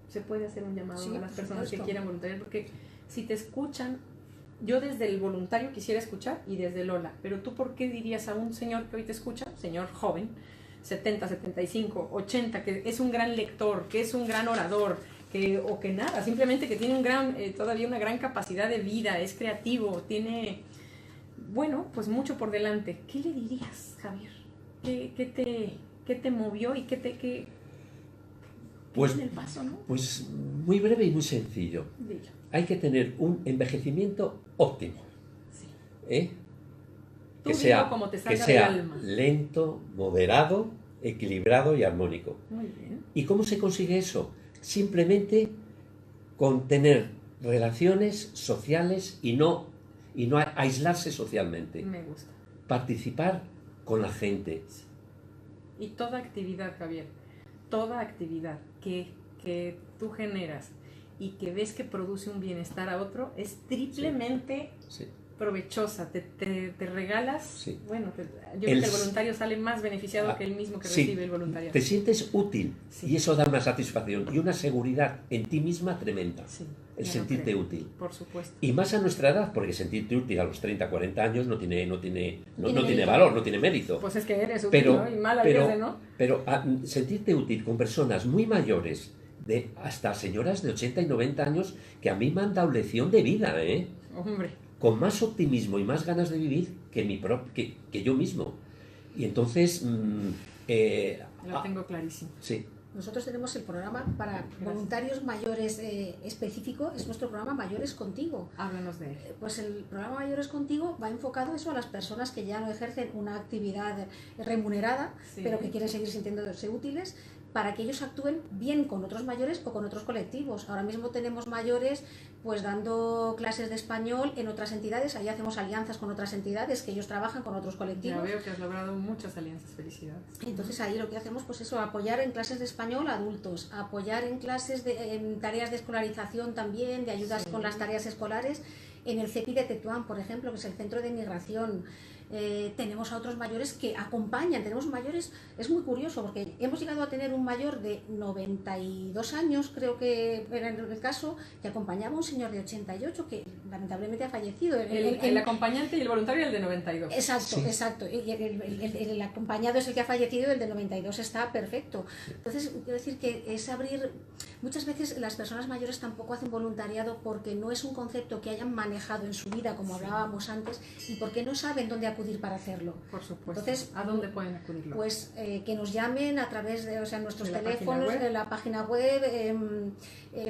Se puede hacer un llamado, sí, a las personas que quieran voluntariar, porque si te escuchan, yo desde el voluntario quisiera escuchar y desde Lola, pero tú ¿por qué dirías a un señor que hoy te escucha, señor joven, 70, 75, 80, que es un gran lector, que es un gran orador, o que nada, simplemente que tiene todavía una gran capacidad de vida, es creativo, tiene, bueno, pues mucho por delante? ¿Qué le dirías, Javier? ¿Qué te movió y qué pues, el paso, ¿no? Pues muy breve y muy sencillo. Dilo. Hay que tener un envejecimiento óptimo. Sí. Que sea del alma. Lento, moderado, equilibrado y armónico. Muy bien. ¿Y cómo se consigue eso? Simplemente con tener relaciones sociales y no aislarse socialmente. Me gusta. Participar con la gente. Sí. Y toda actividad, Javier, toda actividad que tú generas y que ves que produce un bienestar a otro es triplemente provechosa, te regalas, Sí. bueno, yo creo que el voluntario sale más beneficiado que el mismo que recibe el voluntariado. Te sientes útil y eso da una satisfacción y una seguridad en ti misma tremenda, el sentirte útil. Por supuesto. Y más a nuestra edad, porque sentirte útil a los 30, 40 años no tiene valor, no tiene mérito. Pues es que eres útil, ¿no? Y mala pierde, ¿no? Pero sentirte útil con personas muy mayores, hasta señoras de 80 y 90 años, que a mí me han dado lección de vida, ¿eh? Hombre. Con más optimismo y más ganas de vivir que yo mismo. Y entonces... Lo tengo clarísimo. Sí. Nosotros tenemos el programa para voluntarios mayores específico, es nuestro programa Mayores Contigo. Háblanos de él. Pues el programa Mayores Contigo va enfocado eso a las personas que ya no ejercen una actividad remunerada, pero que quieren seguir sintiéndose útiles, para que ellos actúen bien con otros mayores o con otros colectivos. Ahora mismo tenemos mayores pues dando clases de español en otras entidades, ahí hacemos alianzas con otras entidades que ellos trabajan con otros colectivos. Ya veo que has logrado muchas alianzas, felicidades. Entonces ahí lo que hacemos pues eso, apoyar en clases de español a adultos, apoyar en clases en tareas de escolarización también, de ayudas con las tareas escolares, en el CEPI de Tetuán, por ejemplo, que es el Centro de Migración. Tenemos a otros mayores que acompañan, tenemos mayores, es muy curioso porque hemos llegado a tener un mayor de 92 años, creo que era el caso, que acompañaba a un señor de 88 que lamentablemente ha fallecido. El acompañante y el voluntario el de 92. Exacto, exacto. Y el acompañado es el que ha fallecido, el de 92 está perfecto. Entonces, quiero decir que es abrir... Muchas veces las personas mayores tampoco hacen voluntariado porque no es un concepto que hayan manejado en su vida, como hablábamos antes, y porque no saben dónde acudir para hacerlo. Por supuesto. Entonces, ¿a dónde pueden acudirlo? Pues que nos llamen a través de nuestros ¿De teléfonos, de la página web,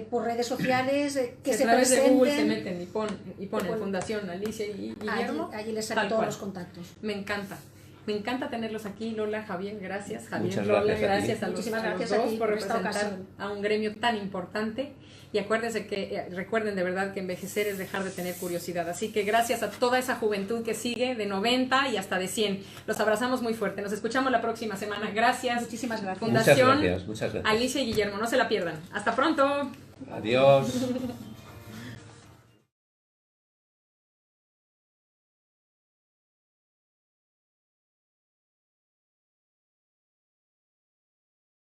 por redes sociales, que se a través presenten. de Google se meten y ponen Fundación Alicia y Guillermo. Allí les salen todos los contactos. Me encanta. Me encanta tenerlos aquí, Lola, Javier, gracias. Javier, Muchas Lola, gracias a los gracias dos a ti por esta representar ocasión. a un gremio tan importante. Y acuérdense recuerden de verdad que envejecer es dejar de tener curiosidad. Así que gracias a toda esa juventud que sigue de 90 y hasta de 100. Los abrazamos muy fuerte. Nos escuchamos la próxima semana. Gracias. Muchísimas gracias. Fundación Muchas gracias. Alicia y Guillermo. No se la pierdan. Hasta pronto. Adiós.